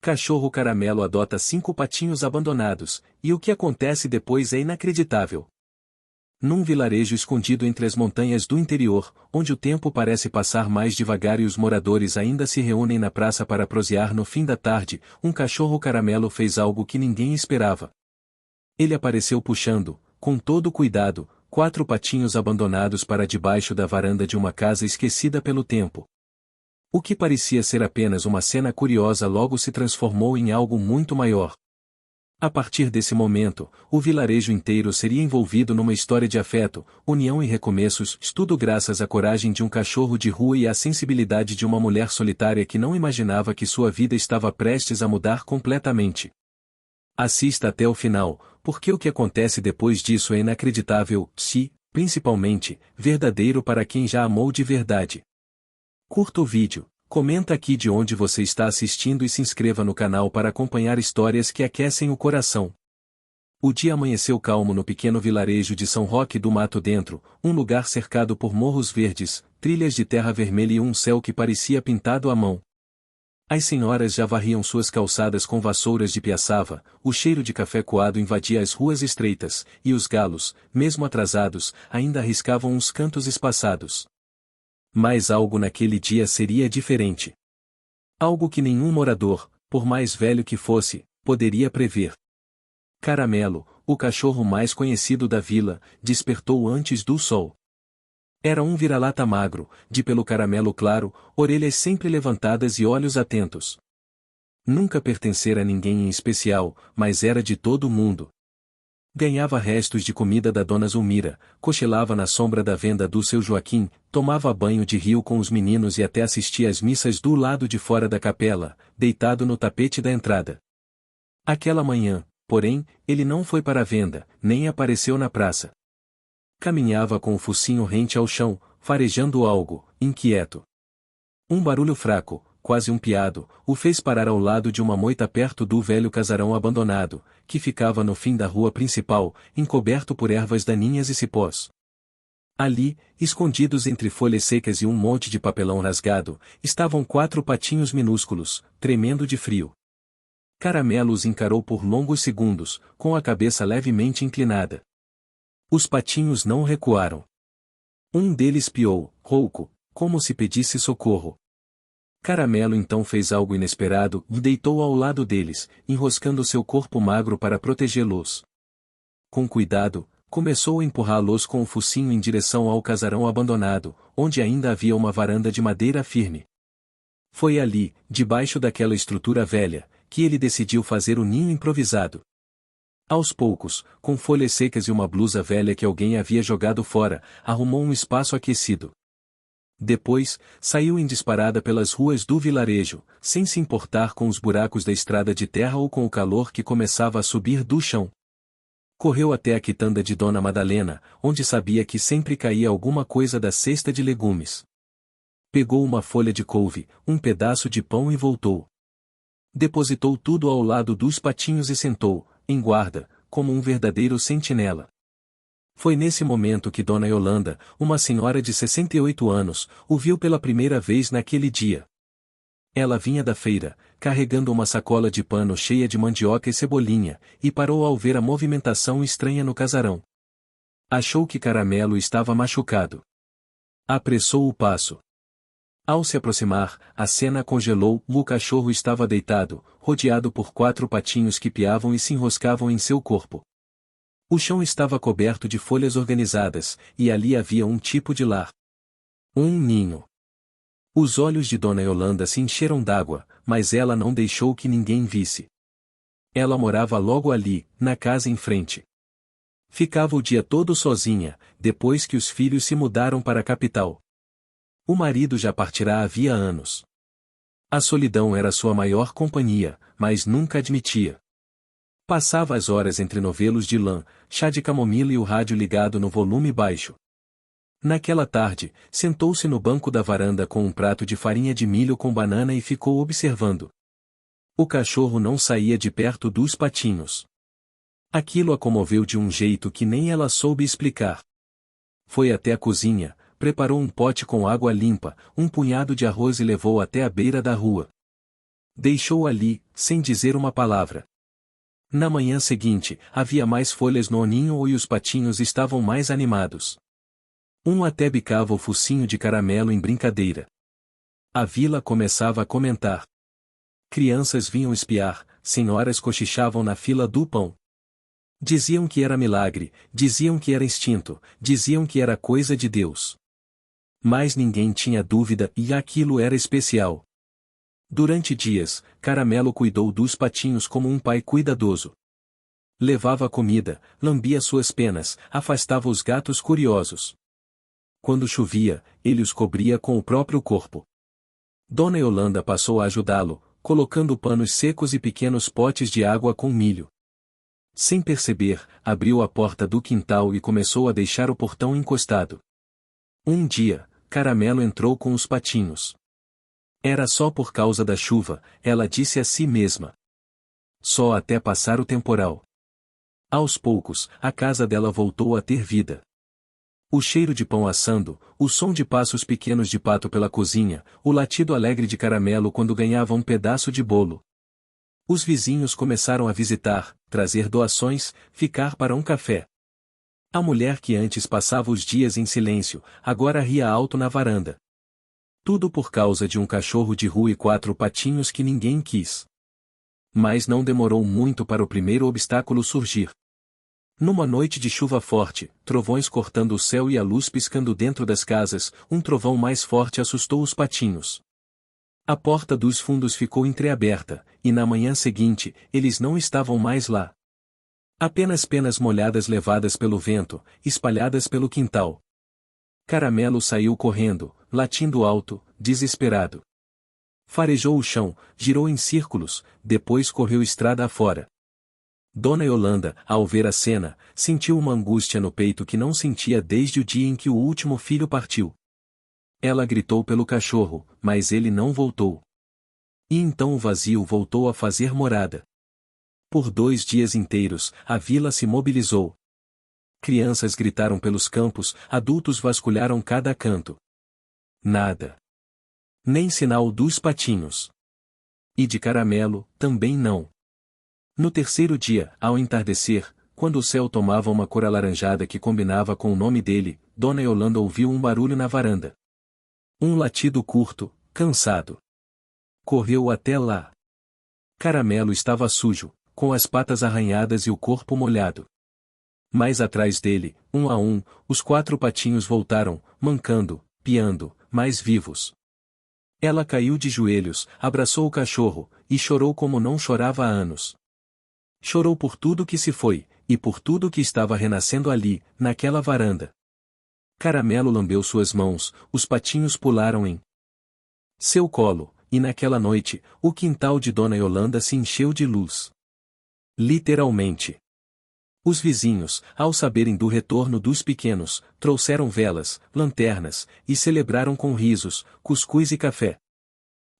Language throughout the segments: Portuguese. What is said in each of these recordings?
Cachorro Caramelo adota 5 patinhos abandonados, e o que acontece depois é inacreditável. Num vilarejo escondido entre as montanhas do interior, onde o tempo parece passar mais devagar e os moradores ainda se reúnem na praça para prosear no fim da tarde, um cachorro caramelo fez algo que ninguém esperava. Ele apareceu puxando, com todo cuidado, 4 patinhos abandonados para debaixo da varanda de uma casa esquecida pelo tempo. O que parecia ser apenas uma cena curiosa logo se transformou em algo muito maior. A partir desse momento, o vilarejo inteiro seria envolvido numa história de afeto, união e recomeços, tudo graças à coragem de um cachorro de rua e à sensibilidade de uma mulher solitária que não imaginava que sua vida estava prestes a mudar completamente. Assista até o final, porque o que acontece depois disso é inacreditável, principalmente, verdadeiro para quem já amou de verdade. Curta o vídeo. Comenta aqui de onde você está assistindo e se inscreva no canal para acompanhar histórias que aquecem o coração. O dia amanheceu calmo no pequeno vilarejo de São Roque do Mato Dentro, um lugar cercado por morros verdes, trilhas de terra vermelha e um céu que parecia pintado à mão. As senhoras já varriam suas calçadas com vassouras de piaçava, o cheiro de café coado invadia as ruas estreitas, e os galos, mesmo atrasados, ainda arriscavam uns cantos espaçados. Mas algo naquele dia seria diferente. Algo que nenhum morador, por mais velho que fosse, poderia prever. Caramelo, o cachorro mais conhecido da vila, despertou antes do sol. Era um vira-lata magro, de pelo caramelo claro, orelhas sempre levantadas e olhos atentos. Nunca pertencera a ninguém em especial, mas era de todo mundo. Ganhava restos de comida da dona Zulmira, cochilava na sombra da venda do seu Joaquim, tomava banho de rio com os meninos e até assistia às missas do lado de fora da capela, deitado no tapete da entrada. Aquela manhã, porém, ele não foi para a venda, nem apareceu na praça. Caminhava com o focinho rente ao chão, farejando algo, inquieto. Um barulho fraco, quase um piado, o fez parar ao lado de uma moita perto do velho casarão abandonado, que ficava no fim da rua principal, encoberto por ervas daninhas e cipós. Ali, escondidos entre folhas secas e um monte de papelão rasgado, estavam 4 patinhos minúsculos, tremendo de frio. Caramelo os encarou por longos segundos, com a cabeça levemente inclinada. Os patinhos não recuaram. Um deles piou, rouco, como se pedisse socorro. Caramelo então fez algo inesperado e deitou ao lado deles, enroscando seu corpo magro para protegê-los. Com cuidado, começou a empurrá-los com o focinho em direção ao casarão abandonado, onde ainda havia uma varanda de madeira firme. Foi ali, debaixo daquela estrutura velha, que ele decidiu fazer o ninho improvisado. Aos poucos, com folhas secas e uma blusa velha que alguém havia jogado fora, arrumou um espaço aquecido. Depois, saiu em disparada pelas ruas do vilarejo, sem se importar com os buracos da estrada de terra ou com o calor que começava a subir do chão. Correu até a quitanda de Dona Madalena, onde sabia que sempre caía alguma coisa da cesta de legumes. Pegou uma folha de couve, um pedaço de pão e voltou. Depositou tudo ao lado dos patinhos e sentou, em guarda, como um verdadeiro sentinela. Foi nesse momento que Dona Yolanda, uma senhora de 68 anos, o viu pela primeira vez naquele dia. Ela vinha da feira, carregando uma sacola de pano cheia de mandioca e cebolinha, e parou ao ver a movimentação estranha no casarão. Achou que Caramelo estava machucado. Apressou o passo. Ao se aproximar, a cena congelou, o cachorro estava deitado, rodeado por 4 patinhos que piavam e se enroscavam em seu corpo. O chão estava coberto de folhas organizadas, e ali havia um tipo de lar. Um ninho. Os olhos de Dona Yolanda se encheram d'água, mas ela não deixou que ninguém visse. Ela morava logo ali, na casa em frente. Ficava o dia todo sozinha, depois que os filhos se mudaram para a capital. O marido já partirá havia anos. A solidão era sua maior companhia, mas nunca admitia. Passava as horas entre novelos de lã, chá de camomila e o rádio ligado no volume baixo. Naquela tarde, sentou-se no banco da varanda com um prato de farinha de milho com banana e ficou observando. O cachorro não saía de perto dos patinhos. Aquilo a comoveu de um jeito que nem ela soube explicar. Foi até a cozinha, preparou um pote com água limpa, um punhado de arroz e levou até a beira da rua. Deixou ali, sem dizer uma palavra. Na manhã seguinte, havia mais folhas no ninho e os patinhos estavam mais animados. Um até bicava o focinho de caramelo em brincadeira. A vila começava a comentar. Crianças vinham espiar, senhoras cochichavam na fila do pão. Diziam que era milagre, diziam que era instinto, diziam que era coisa de Deus. Mas ninguém tinha dúvida e aquilo era especial. Durante dias, Caramelo cuidou dos patinhos como um pai cuidadoso. Levava comida, lambia suas penas, afastava os gatos curiosos. Quando chovia, ele os cobria com o próprio corpo. Dona Yolanda passou a ajudá-lo, colocando panos secos e pequenos potes de água com milho. Sem perceber, abriu a porta do quintal e começou a deixar o portão encostado. Um dia, Caramelo entrou com os patinhos. Era só por causa da chuva, ela disse a si mesma. Só até passar o temporal. Aos poucos, a casa dela voltou a ter vida. O cheiro de pão assando, o som de passos pequenos de pato pela cozinha, o latido alegre de Caramelo quando ganhava um pedaço de bolo. Os vizinhos começaram a visitar, trazer doações, ficar para um café. A mulher que antes passava os dias em silêncio, agora ria alto na varanda. Tudo por causa de um cachorro de rua e 4 patinhos que ninguém quis. Mas não demorou muito para o primeiro obstáculo surgir. Numa noite de chuva forte, trovões cortando o céu e a luz piscando dentro das casas, um trovão mais forte assustou os patinhos. A porta dos fundos ficou entreaberta, e na manhã seguinte, eles não estavam mais lá. Apenas penas molhadas levadas pelo vento, espalhadas pelo quintal. Caramelo saiu correndo, latindo alto, desesperado. Farejou o chão, girou em círculos, depois correu estrada afora. Dona Yolanda, ao ver a cena, sentiu uma angústia no peito que não sentia desde o dia em que o último filho partiu. Ela gritou pelo cachorro, mas ele não voltou. E então o vazio voltou a fazer morada. Por 2 dias inteiros, a vila se mobilizou. Crianças gritaram pelos campos, adultos vasculharam cada canto. Nada. Nem sinal dos patinhos. E de Caramelo, também não. No terceiro dia, ao entardecer, quando o céu tomava uma cor alaranjada que combinava com o nome dele, Dona Yolanda ouviu um barulho na varanda. Um latido curto, cansado. Correu até lá. Caramelo estava sujo, com as patas arranhadas e o corpo molhado. Mais atrás dele, um a um, os 4 patinhos voltaram, mancando, piando, mais vivos. Ela caiu de joelhos, abraçou o cachorro, e chorou como não chorava há anos. Chorou por tudo que se foi, e por tudo que estava renascendo ali, naquela varanda. Caramelo lambeu suas mãos, os patinhos pularam em seu colo, e naquela noite, o quintal de Dona Yolanda se encheu de luz. Literalmente. Os vizinhos, ao saberem do retorno dos pequenos, trouxeram velas, lanternas, e celebraram com risos, cuscuz e café.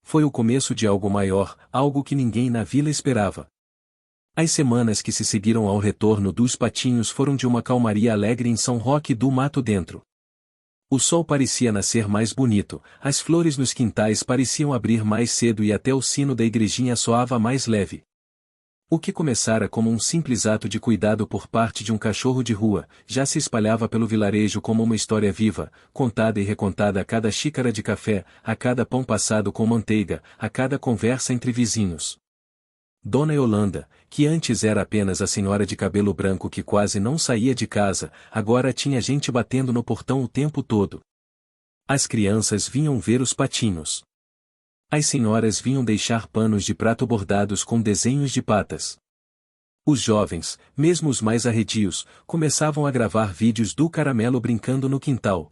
Foi o começo de algo maior, algo que ninguém na vila esperava. As semanas que se seguiram ao retorno dos patinhos foram de uma calmaria alegre em São Roque do Mato Dentro. O sol parecia nascer mais bonito, as flores nos quintais pareciam abrir mais cedo e até o sino da igrejinha soava mais leve. O que começara como um simples ato de cuidado por parte de um cachorro de rua, já se espalhava pelo vilarejo como uma história viva, contada e recontada a cada xícara de café, a cada pão passado com manteiga, a cada conversa entre vizinhos. Dona Yolanda, que antes era apenas a senhora de cabelo branco que quase não saía de casa, agora tinha gente batendo no portão o tempo todo. As crianças vinham ver os patinhos. As senhoras vinham deixar panos de prato bordados com desenhos de patas. Os jovens, mesmo os mais arredios, começavam a gravar vídeos do Caramelo brincando no quintal.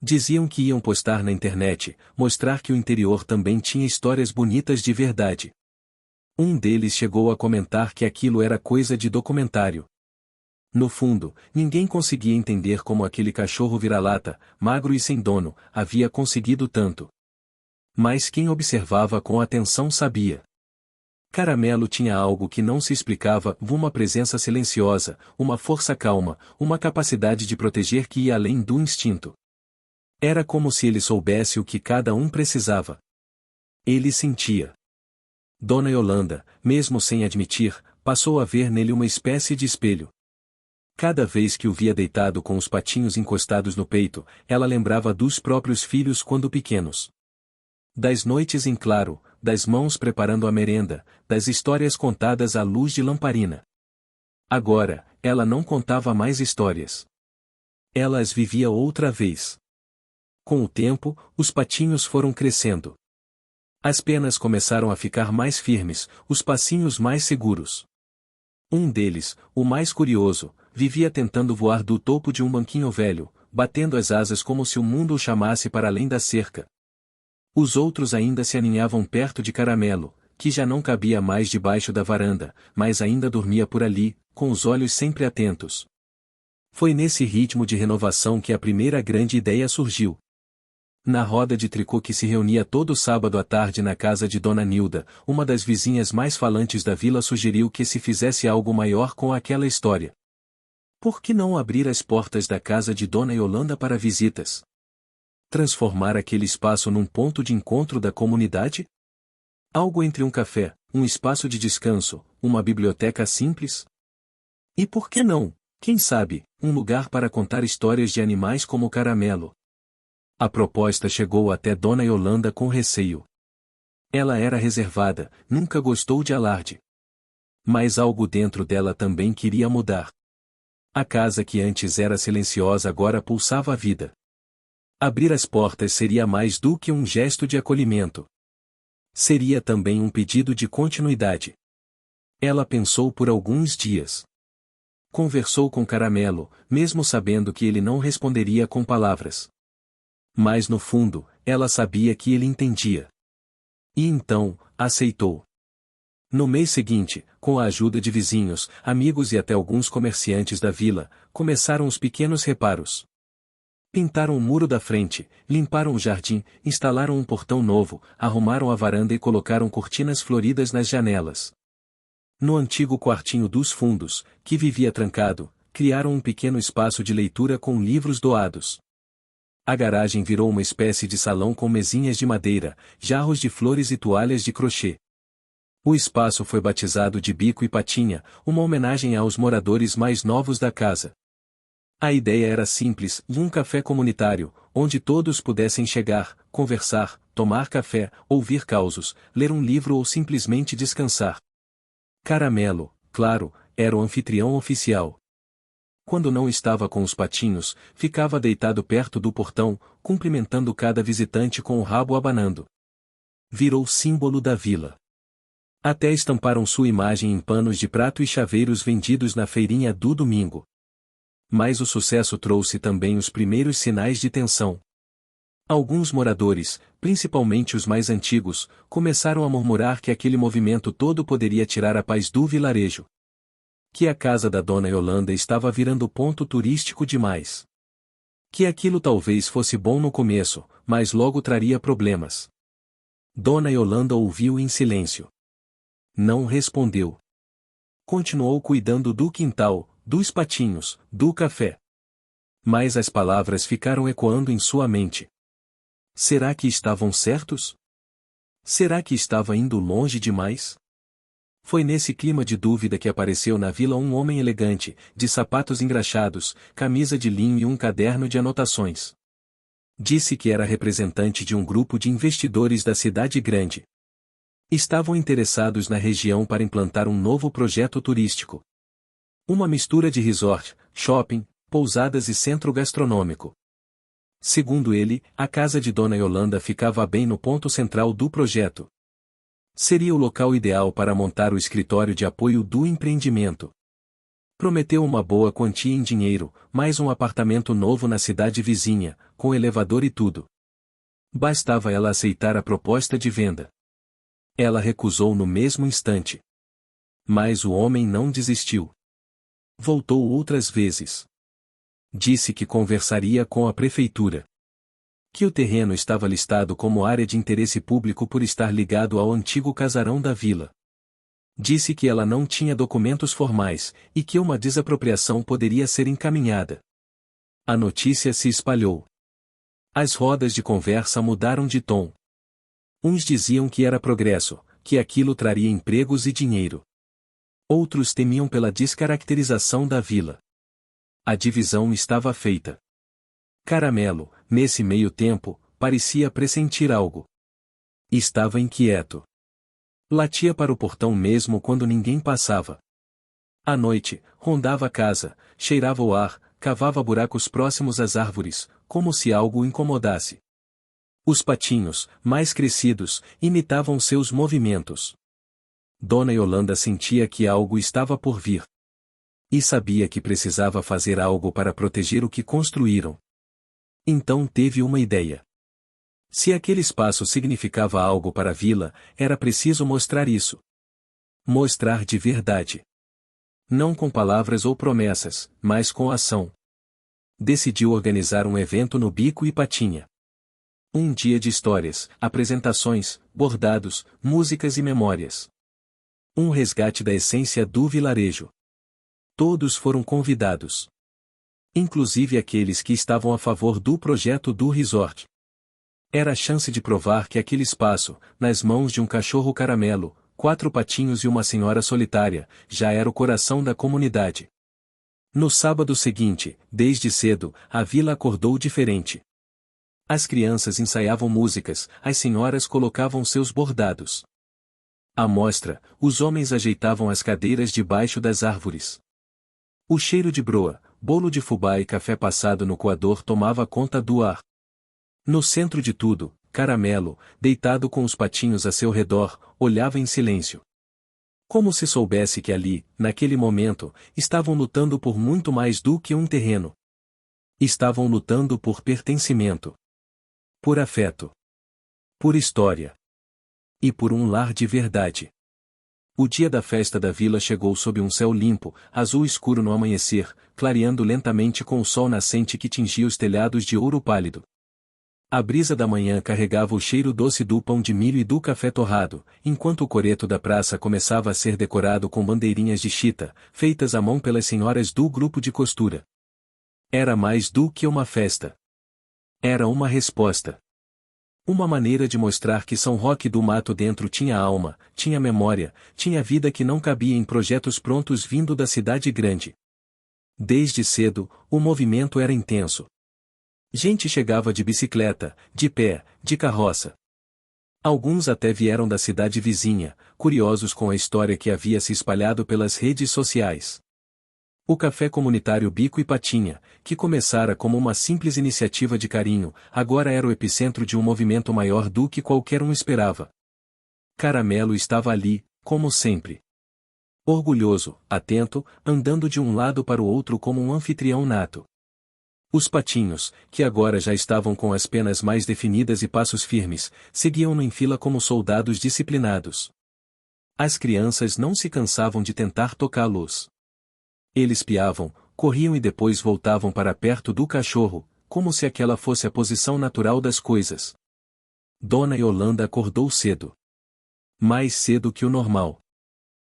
Diziam que iam postar na internet, mostrar que o interior também tinha histórias bonitas de verdade. Um deles chegou a comentar que aquilo era coisa de documentário. No fundo, ninguém conseguia entender como aquele cachorro vira-lata, magro e sem dono, havia conseguido tanto. Mas quem observava com atenção sabia. Caramelo tinha algo que não se explicava, uma presença silenciosa, uma força calma, uma capacidade de proteger que ia além do instinto. Era como se ele soubesse o que cada um precisava. Ele sentia. Dona Yolanda, mesmo sem admitir, passou a ver nele uma espécie de espelho. Cada vez que o via deitado com os patinhos encostados no peito, ela lembrava dos próprios filhos quando pequenos. Das noites em claro, das mãos preparando a merenda, das histórias contadas à luz de lamparina. Agora, ela não contava mais histórias. Ela as vivia outra vez. Com o tempo, os patinhos foram crescendo. As penas começaram a ficar mais firmes, os passinhos mais seguros. Um deles, o mais curioso, vivia tentando voar do topo de um banquinho velho, batendo as asas como se o mundo o chamasse para além da cerca. Os outros ainda se aninhavam perto de Caramelo, que já não cabia mais debaixo da varanda, mas ainda dormia por ali, com os olhos sempre atentos. Foi nesse ritmo de renovação que a primeira grande ideia surgiu. Na roda de tricô que se reunia todo sábado à tarde na casa de Dona Nilda, uma das vizinhas mais falantes da vila sugeriu que se fizesse algo maior com aquela história. Por que não abrir as portas da casa de Dona Yolanda para visitas? Transformar aquele espaço num ponto de encontro da comunidade? Algo entre um café, um espaço de descanso, uma biblioteca simples? E por que não, quem sabe, um lugar para contar histórias de animais como Caramelo? A proposta chegou até Dona Yolanda com receio. Ela era reservada, nunca gostou de alarde. Mas algo dentro dela também queria mudar. A casa que antes era silenciosa agora pulsava a vida. Abrir as portas seria mais do que um gesto de acolhimento. Seria também um pedido de continuidade. Ela pensou por alguns dias. Conversou com Caramelo, mesmo sabendo que ele não responderia com palavras. Mas no fundo, ela sabia que ele entendia. E então, aceitou. No mês seguinte, com a ajuda de vizinhos, amigos e até alguns comerciantes da vila, começaram os pequenos reparos. Pintaram o muro da frente, limparam o jardim, instalaram um portão novo, arrumaram a varanda e colocaram cortinas floridas nas janelas. No antigo quartinho dos fundos, que vivia trancado, criaram um pequeno espaço de leitura com livros doados. A garagem virou uma espécie de salão com mesinhas de madeira, jarros de flores e toalhas de crochê. O espaço foi batizado de Bico e Patinha, uma homenagem aos moradores mais novos da casa. A ideia era simples, um café comunitário, onde todos pudessem chegar, conversar, tomar café, ouvir causos, ler um livro ou simplesmente descansar. Caramelo, claro, era o anfitrião oficial. Quando não estava com os patinhos, ficava deitado perto do portão, cumprimentando cada visitante com o rabo abanando. Virou símbolo da vila. Até estamparam sua imagem em panos de prato e chaveiros vendidos na feirinha do domingo. Mas o sucesso trouxe também os primeiros sinais de tensão. Alguns moradores, principalmente os mais antigos, começaram a murmurar que aquele movimento todo poderia tirar a paz do vilarejo. Que a casa da Dona Yolanda estava virando ponto turístico demais. Que aquilo talvez fosse bom no começo, mas logo traria problemas. Dona Yolanda ouviu em silêncio. Não respondeu. Continuou cuidando do quintal, dos patinhos, do café. Mas as palavras ficaram ecoando em sua mente. Será que estavam certos? Será que estava indo longe demais? Foi nesse clima de dúvida que apareceu na vila um homem elegante, de sapatos engraxados, camisa de linho e um caderno de anotações. Disse que era representante de um grupo de investidores da cidade grande. Estavam interessados na região para implantar um novo projeto turístico. Uma mistura de resort, shopping, pousadas e centro gastronômico. Segundo ele, a casa de Dona Yolanda ficava bem no ponto central do projeto. Seria o local ideal para montar o escritório de apoio do empreendimento. Prometeu uma boa quantia em dinheiro, mais um apartamento novo na cidade vizinha, com elevador e tudo. Bastava ela aceitar a proposta de venda. Ela recusou no mesmo instante. Mas o homem não desistiu. Voltou outras vezes. Disse que conversaria com a prefeitura. Que o terreno estava listado como área de interesse público por estar ligado ao antigo casarão da vila. Disse que ela não tinha documentos formais, e que uma desapropriação poderia ser encaminhada. A notícia se espalhou. As rodas de conversa mudaram de tom. Uns diziam que era progresso, que aquilo traria empregos e dinheiro. Outros temiam pela descaracterização da vila. A divisão estava feita. Caramelo, nesse meio tempo, parecia pressentir algo. Estava inquieto. Latia para o portão mesmo quando ninguém passava. À noite, rondava a casa, cheirava o ar, cavava buracos próximos às árvores, como se algo o incomodasse. Os patinhos, mais crescidos, imitavam seus movimentos. Dona Yolanda sentia que algo estava por vir. E sabia que precisava fazer algo para proteger o que construíram. Então teve uma ideia. Se aquele espaço significava algo para a vila, era preciso mostrar isso. Mostrar de verdade. Não com palavras ou promessas, mas com ação. Decidiu organizar um evento no Bico e Patinha. Um dia de histórias, apresentações, bordados, músicas e memórias. Um resgate da essência do vilarejo. Todos foram convidados. Inclusive aqueles que estavam a favor do projeto do resort. Era a chance de provar que aquele espaço, nas mãos de um cachorro caramelo, 4 patinhos e uma senhora solitária, já era o coração da comunidade. No sábado seguinte, desde cedo, a vila acordou diferente. As crianças ensaiavam músicas, as senhoras colocavam seus bordados. À mostra, os homens ajeitavam as cadeiras debaixo das árvores. O cheiro de broa, bolo de fubá e café passado no coador tomava conta do ar. No centro de tudo, Caramelo, deitado com os patinhos a seu redor, olhava em silêncio. Como se soubesse que ali, naquele momento, estavam lutando por muito mais do que um terreno. Estavam lutando por pertencimento. Por afeto. Por história. E por um lar de verdade. O dia da festa da vila chegou sob um céu limpo, azul escuro no amanhecer, clareando lentamente com o sol nascente que tingia os telhados de ouro pálido. A brisa da manhã carregava o cheiro doce do pão de milho e do café torrado, enquanto o coreto da praça começava a ser decorado com bandeirinhas de chita, feitas à mão pelas senhoras do grupo de costura. Era mais do que uma festa. Era uma resposta. Uma maneira de mostrar que São Roque do Mato Dentro tinha alma, tinha memória, tinha vida que não cabia em projetos prontos vindo da cidade grande. Desde cedo, o movimento era intenso. Gente chegava de bicicleta, de pé, de carroça. Alguns até vieram da cidade vizinha, curiosos com a história que havia se espalhado pelas redes sociais. O café comunitário Bico e Patinha, que começara como uma simples iniciativa de carinho, agora era o epicentro de um movimento maior do que qualquer um esperava. Caramelo estava ali, como sempre. Orgulhoso, atento, andando de um lado para o outro como um anfitrião nato. Os patinhos, que agora já estavam com as penas mais definidas e passos firmes, seguiam-no em fila como soldados disciplinados. As crianças não se cansavam de tentar tocá-los. Eles piavam, corriam e depois voltavam para perto do cachorro, como se aquela fosse a posição natural das coisas. Dona Yolanda acordou cedo. Mais cedo que o normal.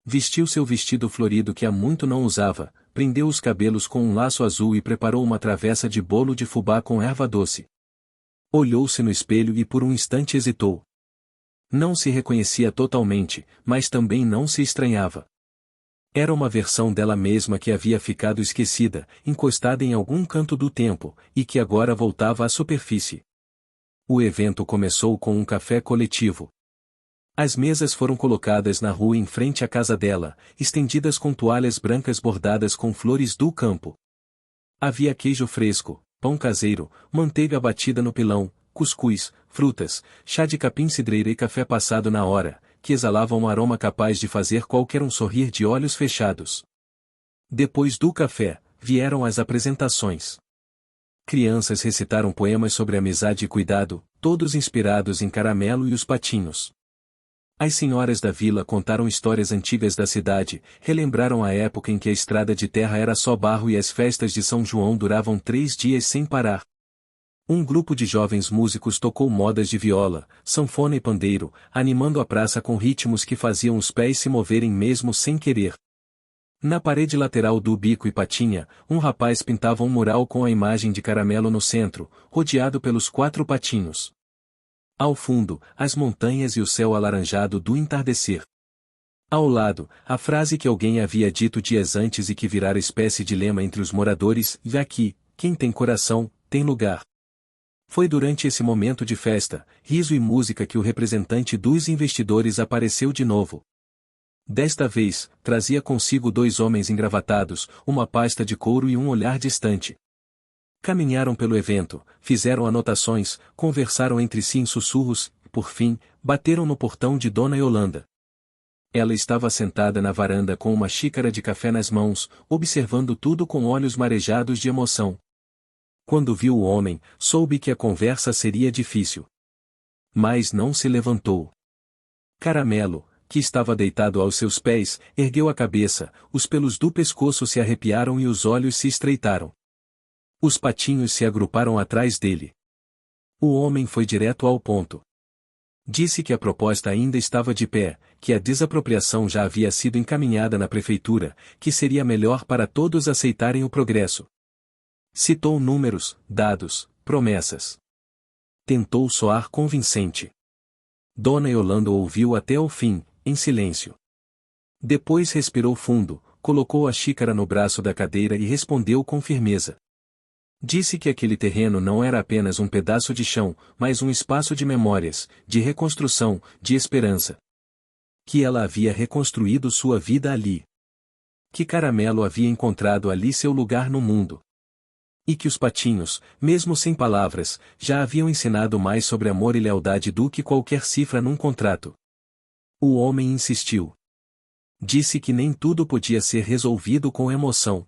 Vestiu seu vestido florido que há muito não usava, prendeu os cabelos com um laço azul e preparou uma travessa de bolo de fubá com erva doce. Olhou-se no espelho e por um instante hesitou. Não se reconhecia totalmente, mas também não se estranhava. Era uma versão dela mesma que havia ficado esquecida, encostada em algum canto do tempo, e que agora voltava à superfície. O evento começou com um café coletivo. As mesas foram colocadas na rua em frente à casa dela, estendidas com toalhas brancas bordadas com flores do campo. Havia queijo fresco, pão caseiro, manteiga batida no pilão, cuscuz, frutas, chá de capim-cidreira e café passado na hora, que exalavam um aroma capaz de fazer qualquer um sorrir de olhos fechados. Depois do café, vieram as apresentações. Crianças recitaram poemas sobre amizade e cuidado, todos inspirados em Caramelo e os patinhos. As senhoras da vila contaram histórias antigas da cidade, relembraram a época em que a estrada de terra era só barro e as festas de São João duravam 3 dias sem parar. Um grupo de jovens músicos tocou modas de viola, sanfona e pandeiro, animando a praça com ritmos que faziam os pés se moverem mesmo sem querer. Na parede lateral do Bico e Patinha, um rapaz pintava um mural com a imagem de Caramelo no centro, rodeado pelos 4 patinhos. Ao fundo, as montanhas e o céu alaranjado do entardecer. Ao lado, a frase que alguém havia dito dias antes e que virara espécie de lema entre os moradores: "E aqui, quem tem coração, tem lugar." Foi durante esse momento de festa, riso e música que o representante dos investidores apareceu de novo. Desta vez, trazia consigo dois homens engravatados, uma pasta de couro e um olhar distante. Caminharam pelo evento, fizeram anotações, conversaram entre si em sussurros, por fim, bateram no portão de Dona Yolanda. Ela estava sentada na varanda com uma xícara de café nas mãos, observando tudo com olhos marejados de emoção. Quando viu o homem, soube que a conversa seria difícil. Mas não se levantou. Caramelo, que estava deitado aos seus pés, ergueu a cabeça, os pelos do pescoço se arrepiaram e os olhos se estreitaram. Os patinhos se agruparam atrás dele. O homem foi direto ao ponto. Disse que a proposta ainda estava de pé, que a desapropriação já havia sido encaminhada na prefeitura, que seria melhor para todos aceitarem o progresso. Citou números, dados, promessas. Tentou soar convincente. Dona Yolanda ouviu até o fim, em silêncio. Depois respirou fundo, colocou a xícara no braço da cadeira e respondeu com firmeza. Disse que aquele terreno não era apenas um pedaço de chão, mas um espaço de memórias, de reconstrução, de esperança. Que ela havia reconstruído sua vida ali. Que Caramelo havia encontrado ali seu lugar no mundo. E que os patinhos, mesmo sem palavras, já haviam ensinado mais sobre amor e lealdade do que qualquer cifra num contrato. O homem insistiu. Disse que nem tudo podia ser resolvido com emoção.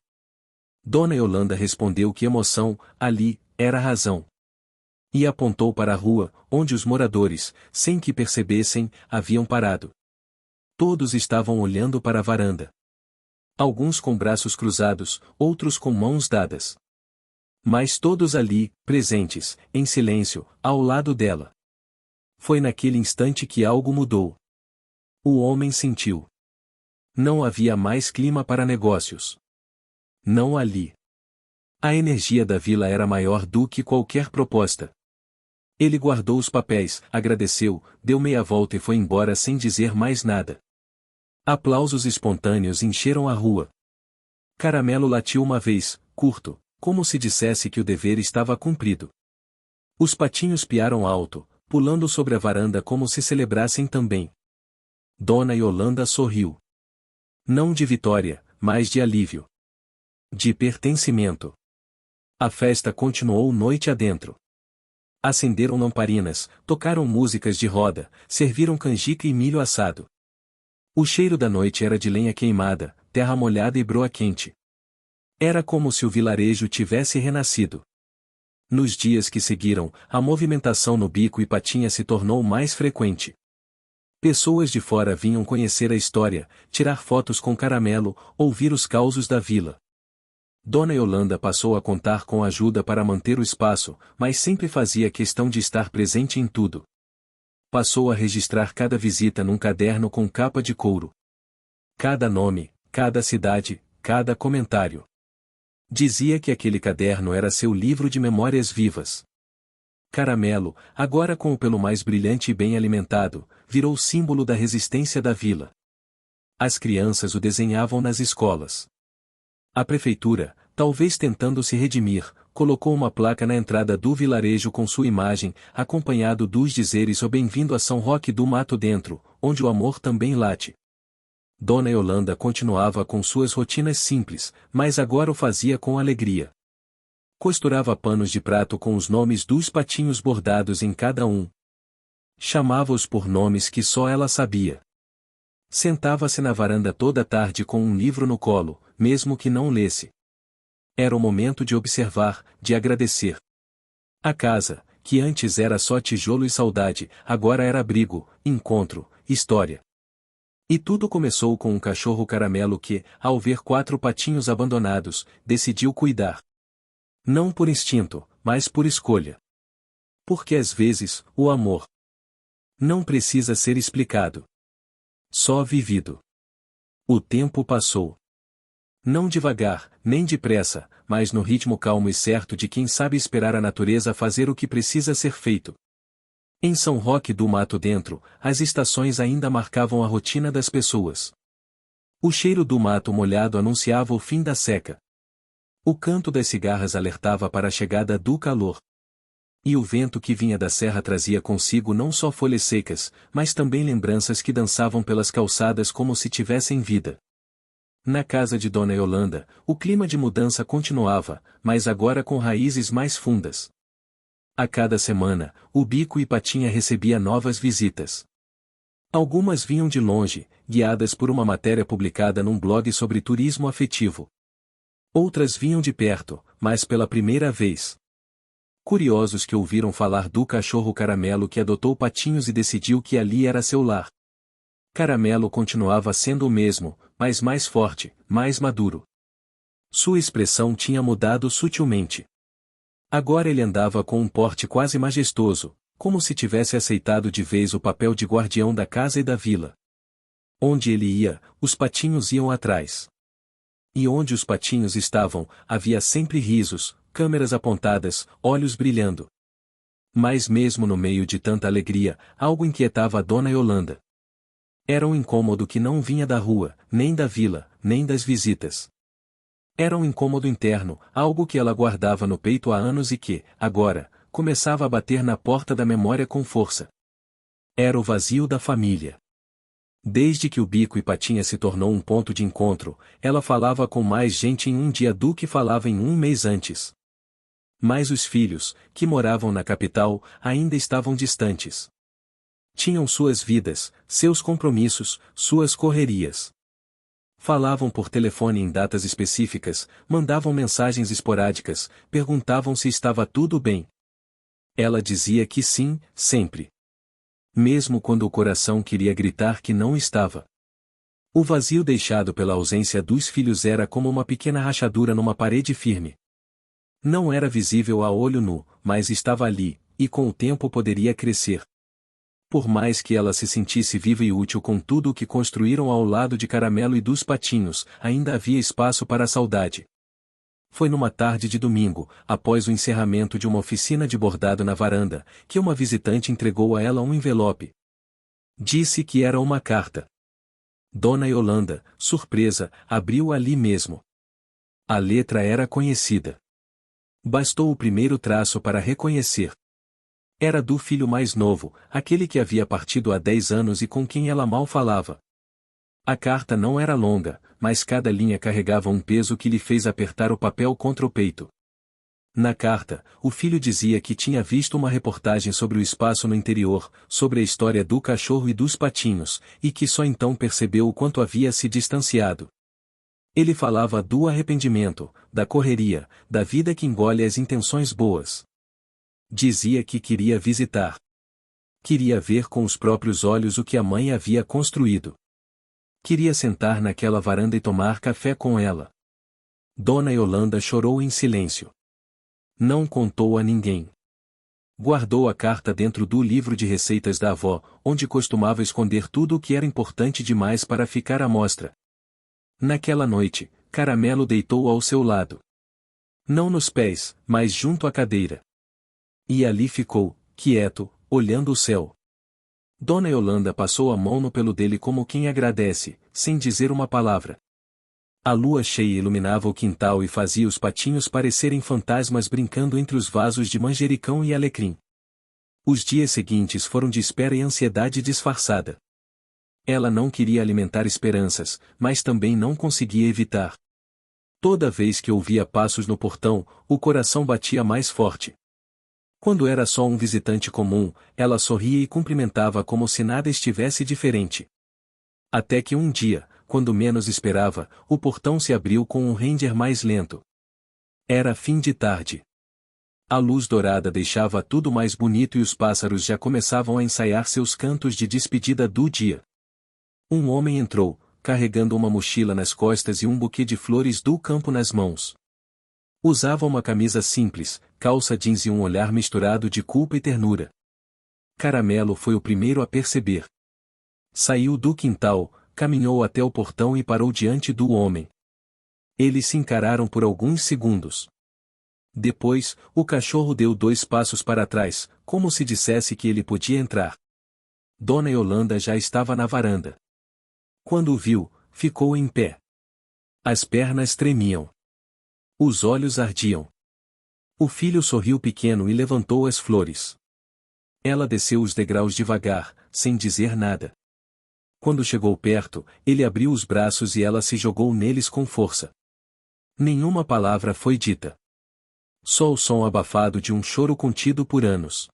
Dona Yolanda respondeu que emoção, ali, era razão. E apontou para a rua, onde os moradores, sem que percebessem, haviam parado. Todos estavam olhando para a varanda. Alguns com braços cruzados, outros com mãos dadas. Mas todos ali, presentes, em silêncio, ao lado dela. Foi naquele instante que algo mudou. O homem sentiu. Não havia mais clima para negócios. Não ali. A energia da vila era maior do que qualquer proposta. Ele guardou os papéis, agradeceu, deu meia volta e foi embora sem dizer mais nada. Aplausos espontâneos encheram a rua. Caramelo latiu uma vez, curto, como se dissesse que o dever estava cumprido. Os patinhos piaram alto, pulando sobre a varanda como se celebrassem também. Dona Yolanda sorriu. Não de vitória, mas de alívio. De pertencimento. A festa continuou noite adentro. Acenderam lamparinas, tocaram músicas de roda, serviram canjica e milho assado. O cheiro da noite era de lenha queimada, terra molhada e broa quente. Era como se o vilarejo tivesse renascido. Nos dias que seguiram, a movimentação no Bico e Patinha se tornou mais frequente. Pessoas de fora vinham conhecer a história, tirar fotos com Caramelo, ouvir os causos da vila. Dona Yolanda passou a contar com ajuda para manter o espaço, mas sempre fazia questão de estar presente em tudo. Passou a registrar cada visita num caderno com capa de couro. Cada nome, cada cidade, cada comentário. Dizia que aquele caderno era seu livro de memórias vivas. Caramelo, agora com o pelo mais brilhante e bem alimentado, virou símbolo da resistência da vila. As crianças o desenhavam nas escolas. A prefeitura, talvez tentando se redimir, colocou uma placa na entrada do vilarejo com sua imagem, acompanhado dos dizeres "O bem-vindo a São Roque do Mato Dentro, onde o amor também late." Dona Yolanda continuava com suas rotinas simples, mas agora o fazia com alegria. Costurava panos de prato com os nomes dos patinhos bordados em cada um. Chamava-os por nomes que só ela sabia. Sentava-se na varanda toda a tarde com um livro no colo, mesmo que não lesse. Era o momento de observar, de agradecer. A casa, que antes era só tijolo e saudade, agora era abrigo, encontro, história. E tudo começou com um cachorro Caramelo que, ao ver 4 patinhos abandonados, decidiu cuidar. Não por instinto, mas por escolha. Porque às vezes, o amor não precisa ser explicado. Só vivido. O tempo passou. Não devagar, nem depressa, mas no ritmo calmo e certo de quem sabe esperar a natureza fazer o que precisa ser feito. Em São Roque do Mato Dentro, as estações ainda marcavam a rotina das pessoas. O cheiro do mato molhado anunciava o fim da seca. O canto das cigarras alertava para a chegada do calor. E o vento que vinha da serra trazia consigo não só folhas secas, mas também lembranças que dançavam pelas calçadas como se tivessem vida. Na casa de Dona Yolanda, o clima de mudança continuava, mas agora com raízes mais fundas. A cada semana, o Bico e Patinha recebia novas visitas. Algumas vinham de longe, guiadas por uma matéria publicada num blog sobre turismo afetivo. Outras vinham de perto, mas pela primeira vez. Curiosos que ouviram falar do cachorro Caramelo que adotou Patinhos e decidiu que ali era seu lar. Caramelo continuava sendo o mesmo, mas mais forte, mais maduro. Sua expressão tinha mudado sutilmente. Agora ele andava com um porte quase majestoso, como se tivesse aceitado de vez o papel de guardião da casa e da vila. Onde ele ia, os patinhos iam atrás. E onde os patinhos estavam, havia sempre risos, câmeras apontadas, olhos brilhando. Mas mesmo no meio de tanta alegria, algo inquietava a Dona Yolanda. Era um incômodo que não vinha da rua, nem da vila, nem das visitas. Era um incômodo interno, algo que ela guardava no peito há anos e que, agora, começava a bater na porta da memória com força. Era o vazio da família. Desde que o Bico e Patinha se tornou um ponto de encontro, ela falava com mais gente em um dia do que falava em um mês antes. Mas os filhos, que moravam na capital, ainda estavam distantes. Tinham suas vidas, seus compromissos, suas correrias. Falavam por telefone em datas específicas, mandavam mensagens esporádicas, perguntavam se estava tudo bem. Ela dizia que sim, sempre. Mesmo quando o coração queria gritar que não estava. O vazio deixado pela ausência dos filhos era como uma pequena rachadura numa parede firme. Não era visível a olho nu, mas estava ali, e com o tempo poderia crescer. Por mais que ela se sentisse viva e útil com tudo o que construíram ao lado de Caramelo e dos patinhos, ainda havia espaço para a saudade. Foi numa tarde de domingo, após o encerramento de uma oficina de bordado na varanda, que uma visitante entregou a ela um envelope. Disse que era uma carta. Dona Yolanda, surpresa, abriu ali mesmo. A letra era conhecida. Bastou o primeiro traço para reconhecer. Era do filho mais novo, aquele que havia partido há 10 anos e com quem ela mal falava. A carta não era longa, mas cada linha carregava um peso que lhe fez apertar o papel contra o peito. Na carta, o filho dizia que tinha visto uma reportagem sobre o espaço no interior, sobre a história do cachorro e dos patinhos, e que só então percebeu o quanto havia se distanciado. Ele falava do arrependimento, da correria, da vida que engole as intenções boas. Dizia que queria visitar. Queria ver com os próprios olhos o que a mãe havia construído. Queria sentar naquela varanda e tomar café com ela. Dona Yolanda chorou em silêncio. Não contou a ninguém. Guardou a carta dentro do livro de receitas da avó, onde costumava esconder tudo o que era importante demais para ficar à mostra. Naquela noite, Caramelo deitou ao seu lado. Não nos pés, mas junto à cadeira. E ali ficou, quieto, olhando o céu. Dona Yolanda passou a mão no pelo dele como quem agradece, sem dizer uma palavra. A lua cheia iluminava o quintal e fazia os patinhos parecerem fantasmas brincando entre os vasos de manjericão e alecrim. Os dias seguintes foram de espera e ansiedade disfarçada. Ela não queria alimentar esperanças, mas também não conseguia evitar. Toda vez que ouvia passos no portão, o coração batia mais forte. Quando era só um visitante comum, ela sorria e cumprimentava como se nada estivesse diferente. Até que um dia, quando menos esperava, o portão se abriu com um render mais lento. Era fim de tarde. A luz dourada deixava tudo mais bonito e os pássaros já começavam a ensaiar seus cantos de despedida do dia. Um homem entrou, carregando uma mochila nas costas e um buquê de flores do campo nas mãos. Usava uma camisa simples, calça jeans e um olhar misturado de culpa e ternura. Caramelo foi o primeiro a perceber. Saiu do quintal, caminhou até o portão e parou diante do homem. Eles se encararam por alguns segundos. Depois, o cachorro deu 2 passos para trás, como se dissesse que ele podia entrar. Dona Yolanda já estava na varanda. Quando o viu, ficou em pé. As pernas tremiam. Os olhos ardiam. O filho sorriu pequeno e levantou as flores. Ela desceu os degraus devagar, sem dizer nada. Quando chegou perto, ele abriu os braços e ela se jogou neles com força. Nenhuma palavra foi dita. Só o som abafado de um choro contido por anos.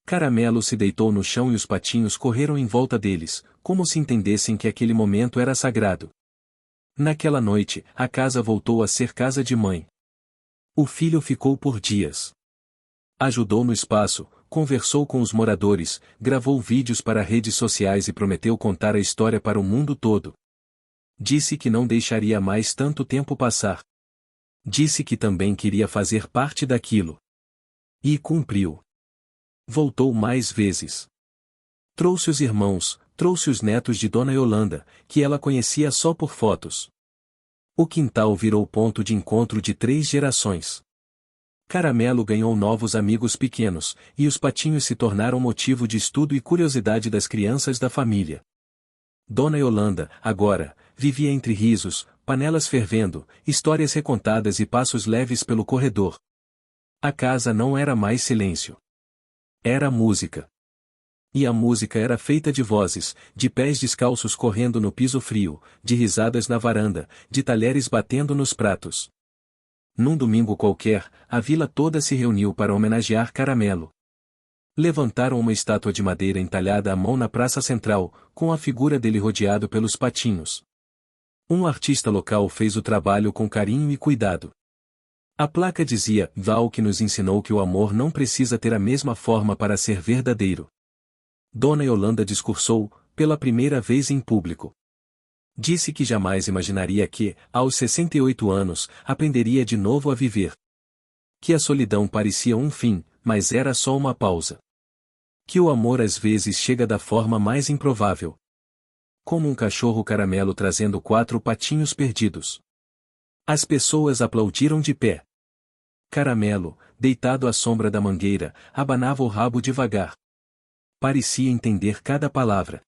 Caramelo se deitou no chão e os patinhos correram em volta deles, como se entendessem que aquele momento era sagrado. Naquela noite, a casa voltou a ser casa de mãe. O filho ficou por dias. Ajudou no espaço, conversou com os moradores, gravou vídeos para redes sociais e prometeu contar a história para o mundo todo. Disse que não deixaria mais tanto tempo passar. Disse que também queria fazer parte daquilo. E cumpriu. Voltou mais vezes. Trouxe os irmãos, trouxe os netos de Dona Yolanda, que ela conhecia só por fotos. O quintal virou ponto de encontro de 3 gerações. Caramelo ganhou novos amigos pequenos, e os patinhos se tornaram motivo de estudo e curiosidade das crianças da família. Dona Yolanda, agora, vivia entre risos, panelas fervendo, histórias recontadas e passos leves pelo corredor. A casa não era mais silêncio. Era música. E a música era feita de vozes, de pés descalços correndo no piso frio, de risadas na varanda, de talheres batendo nos pratos. Num domingo qualquer, a vila toda se reuniu para homenagear Caramelo. Levantaram uma estátua de madeira entalhada à mão na praça central, com a figura dele rodeado pelos patinhos. Um artista local fez o trabalho com carinho e cuidado. A placa dizia: Val, que nos ensinou que o amor não precisa ter a mesma forma para ser verdadeiro. Dona Yolanda discursou, pela primeira vez em público. Disse que jamais imaginaria que, aos 68 anos, aprenderia de novo a viver. Que a solidão parecia um fim, mas era só uma pausa. Que o amor às vezes chega da forma mais improvável. Como um cachorro caramelo trazendo 4 patinhos perdidos. As pessoas aplaudiram de pé. Caramelo, deitado à sombra da mangueira, abanava o rabo devagar. Parecia entender cada palavra.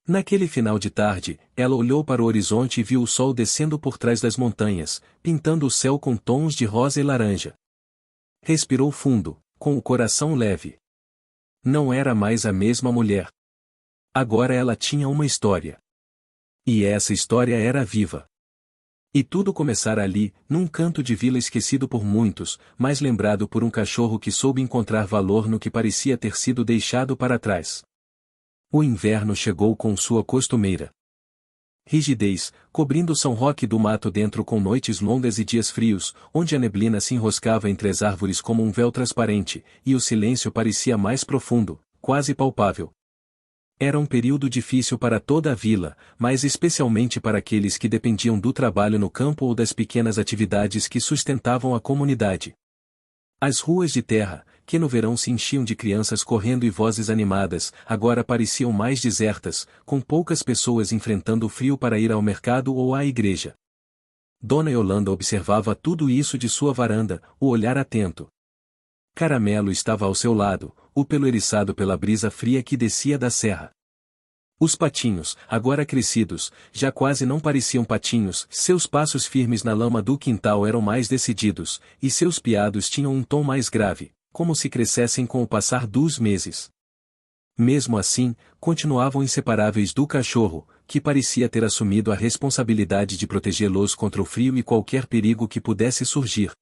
Naquele final de tarde, ela olhou para o horizonte e viu o sol descendo por trás das montanhas, pintando o céu com tons de rosa e laranja. Respirou fundo, com o coração leve. Não era mais a mesma mulher. Agora ela tinha uma história. E essa história era viva. E tudo começara ali, num canto de vila esquecido por muitos, mas lembrado por um cachorro que soube encontrar valor no que parecia ter sido deixado para trás. O inverno chegou com sua costumeira rigidez, cobrindo São Roque do Mato dentro com noites longas e dias frios, onde a neblina se enroscava entre as árvores como um véu transparente, e o silêncio parecia mais profundo, quase palpável. Era um período difícil para toda a vila, mas especialmente para aqueles que dependiam do trabalho no campo ou das pequenas atividades que sustentavam a comunidade. As ruas de terra, que no verão se enchiam de crianças correndo e vozes animadas, agora pareciam mais desertas, com poucas pessoas enfrentando o frio para ir ao mercado ou à igreja. Dona Yolanda observava tudo isso de sua varanda, o olhar atento. Caramelo estava ao seu lado, o pelo eriçado pela brisa fria que descia da serra. Os patinhos, agora crescidos, já quase não pareciam patinhos, seus passos firmes na lama do quintal eram mais decididos, e seus piados tinham um tom mais grave, como se crescessem com o passar dos meses. Mesmo assim, continuavam inseparáveis do cachorro, que parecia ter assumido a responsabilidade de protegê-los contra o frio e qualquer perigo que pudesse surgir.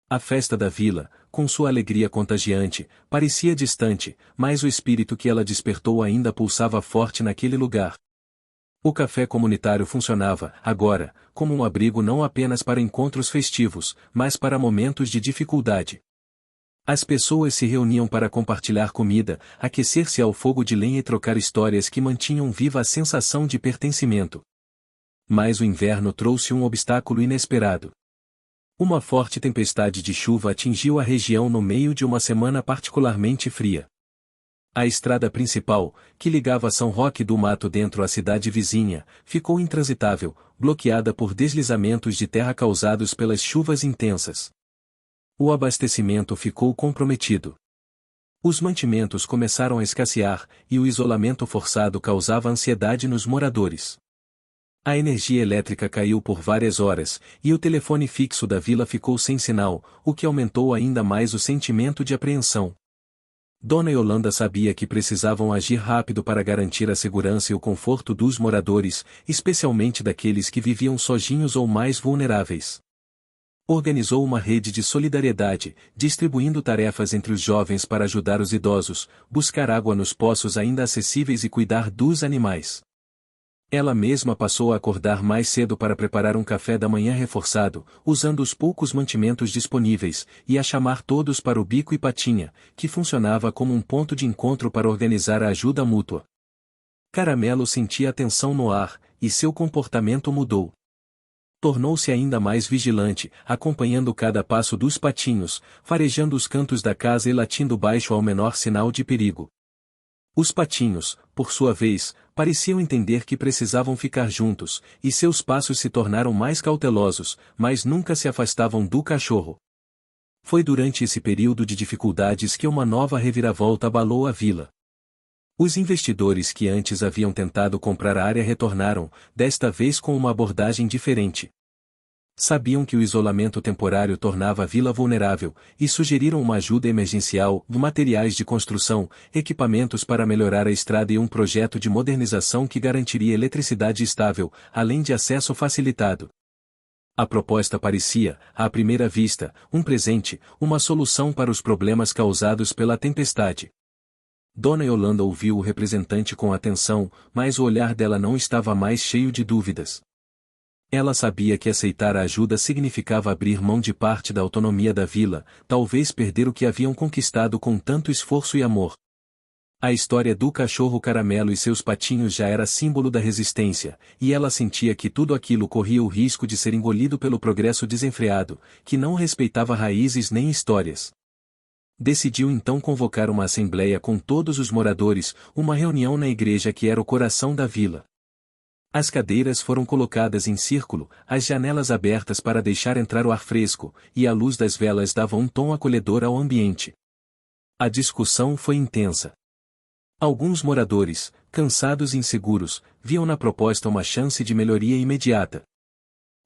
A festa da vila, com sua alegria contagiante, parecia distante, mas o espírito que ela despertou ainda pulsava forte naquele lugar. O café comunitário funcionava, agora, como um abrigo não apenas para encontros festivos, mas para momentos de dificuldade. As pessoas se reuniam para compartilhar comida, aquecer-se ao fogo de lenha e trocar histórias que mantinham viva a sensação de pertencimento. Mas o inverno trouxe um obstáculo inesperado. Uma forte tempestade de chuva atingiu a região no meio de uma semana particularmente fria. A estrada principal, que ligava São Roque do Mato dentro à cidade vizinha, ficou intransitável, bloqueada por deslizamentos de terra causados pelas chuvas intensas. O abastecimento ficou comprometido. Os mantimentos começaram a escassear, e o isolamento forçado causava ansiedade nos moradores. A energia elétrica caiu por várias horas, e o telefone fixo da vila ficou sem sinal, o que aumentou ainda mais o sentimento de apreensão. Dona Yolanda sabia que precisavam agir rápido para garantir a segurança e o conforto dos moradores, especialmente daqueles que viviam sozinhos ou mais vulneráveis. Organizou uma rede de solidariedade, distribuindo tarefas entre os jovens para ajudar os idosos, buscar água nos poços ainda acessíveis e cuidar dos animais. Ela mesma passou a acordar mais cedo para preparar um café da manhã reforçado, usando os poucos mantimentos disponíveis, e a chamar todos para o Bico e Patinha, que funcionava como um ponto de encontro para organizar a ajuda mútua. Caramelo sentia a tensão no ar, e seu comportamento mudou. Tornou-se ainda mais vigilante, acompanhando cada passo dos patinhos, farejando os cantos da casa e latindo baixo ao menor sinal de perigo. Os patinhos, por sua vez, pareciam entender que precisavam ficar juntos, e seus passos se tornaram mais cautelosos, mas nunca se afastavam do cachorro. Foi durante esse período de dificuldades que uma nova reviravolta abalou a vila. Os investidores que antes haviam tentado comprar a área retornaram, desta vez com uma abordagem diferente. Sabiam que o isolamento temporário tornava a vila vulnerável, e sugeriram uma ajuda emergencial, materiais de construção, equipamentos para melhorar a estrada e um projeto de modernização que garantiria eletricidade estável, além de acesso facilitado. A proposta parecia, à primeira vista, um presente, uma solução para os problemas causados pela tempestade. Dona Yolanda ouviu o representante com atenção, mas o olhar dela não estava mais cheio de dúvidas. Ela sabia que aceitar a ajuda significava abrir mão de parte da autonomia da vila, talvez perder o que haviam conquistado com tanto esforço e amor. A história do cachorro Caramelo e seus patinhos já era símbolo da resistência, e ela sentia que tudo aquilo corria o risco de ser engolido pelo progresso desenfreado, que não respeitava raízes nem histórias. Decidiu então convocar uma assembleia com todos os moradores, uma reunião na igreja que era o coração da vila. As cadeiras foram colocadas em círculo, as janelas abertas para deixar entrar o ar fresco, e a luz das velas dava um tom acolhedor ao ambiente. A discussão foi intensa. Alguns moradores, cansados e inseguros, viam na proposta uma chance de melhoria imediata.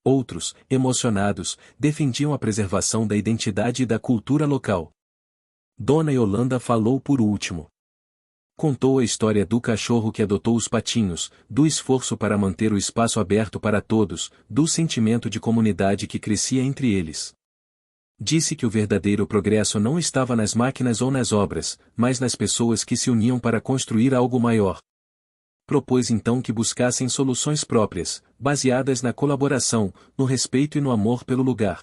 Outros, emocionados, defendiam a preservação da identidade e da cultura local. Dona Yolanda falou por último. Contou a história do cachorro que adotou os patinhos, do esforço para manter o espaço aberto para todos, do sentimento de comunidade que crescia entre eles. Disse que o verdadeiro progresso não estava nas máquinas ou nas obras, mas nas pessoas que se uniam para construir algo maior. Propôs então que buscassem soluções próprias, baseadas na colaboração, no respeito e no amor pelo lugar.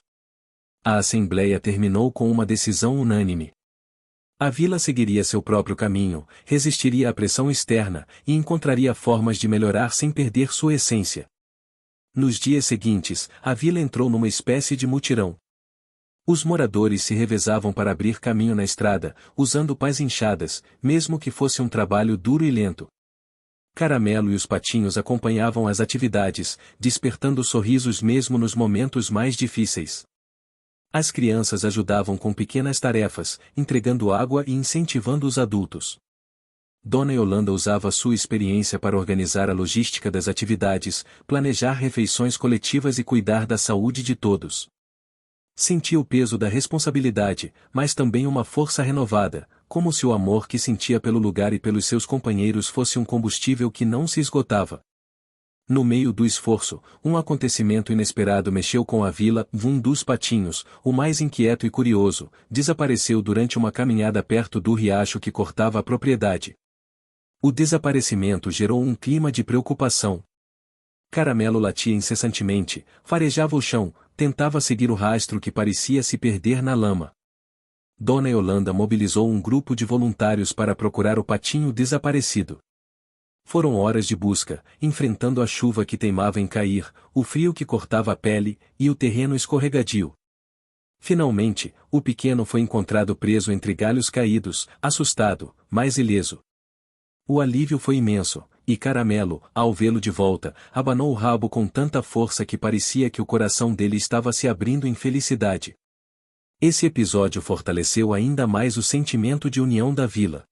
A assembleia terminou com uma decisão unânime. A vila seguiria seu próprio caminho, resistiria à pressão externa, e encontraria formas de melhorar sem perder sua essência. Nos dias seguintes, a vila entrou numa espécie de mutirão. Os moradores se revezavam para abrir caminho na estrada, usando pás inchadas, mesmo que fosse um trabalho duro e lento. Caramelo e os patinhos acompanhavam as atividades, despertando sorrisos mesmo nos momentos mais difíceis. As crianças ajudavam com pequenas tarefas, entregando água e incentivando os adultos. Dona Yolanda usava sua experiência para organizar a logística das atividades, planejar refeições coletivas e cuidar da saúde de todos. Sentia o peso da responsabilidade, mas também uma força renovada, como se o amor que sentia pelo lugar e pelos seus companheiros fosse um combustível que não se esgotava. No meio do esforço, um acontecimento inesperado mexeu com a vila. Um dos patinhos, o mais inquieto e curioso, desapareceu durante uma caminhada perto do riacho que cortava a propriedade. O desaparecimento gerou um clima de preocupação. Caramelo latia incessantemente, farejava o chão, tentava seguir o rastro que parecia se perder na lama. Dona Yolanda mobilizou um grupo de voluntários para procurar o patinho desaparecido. Foram horas de busca, enfrentando a chuva que teimava em cair, o frio que cortava a pele, e o terreno escorregadio. Finalmente, o pequeno foi encontrado preso entre galhos caídos, assustado, mas ileso. O alívio foi imenso, e Caramelo, ao vê-lo de volta, abanou o rabo com tanta força que parecia que o coração dele estava se abrindo em felicidade. Esse episódio fortaleceu ainda mais o sentimento de união da vila.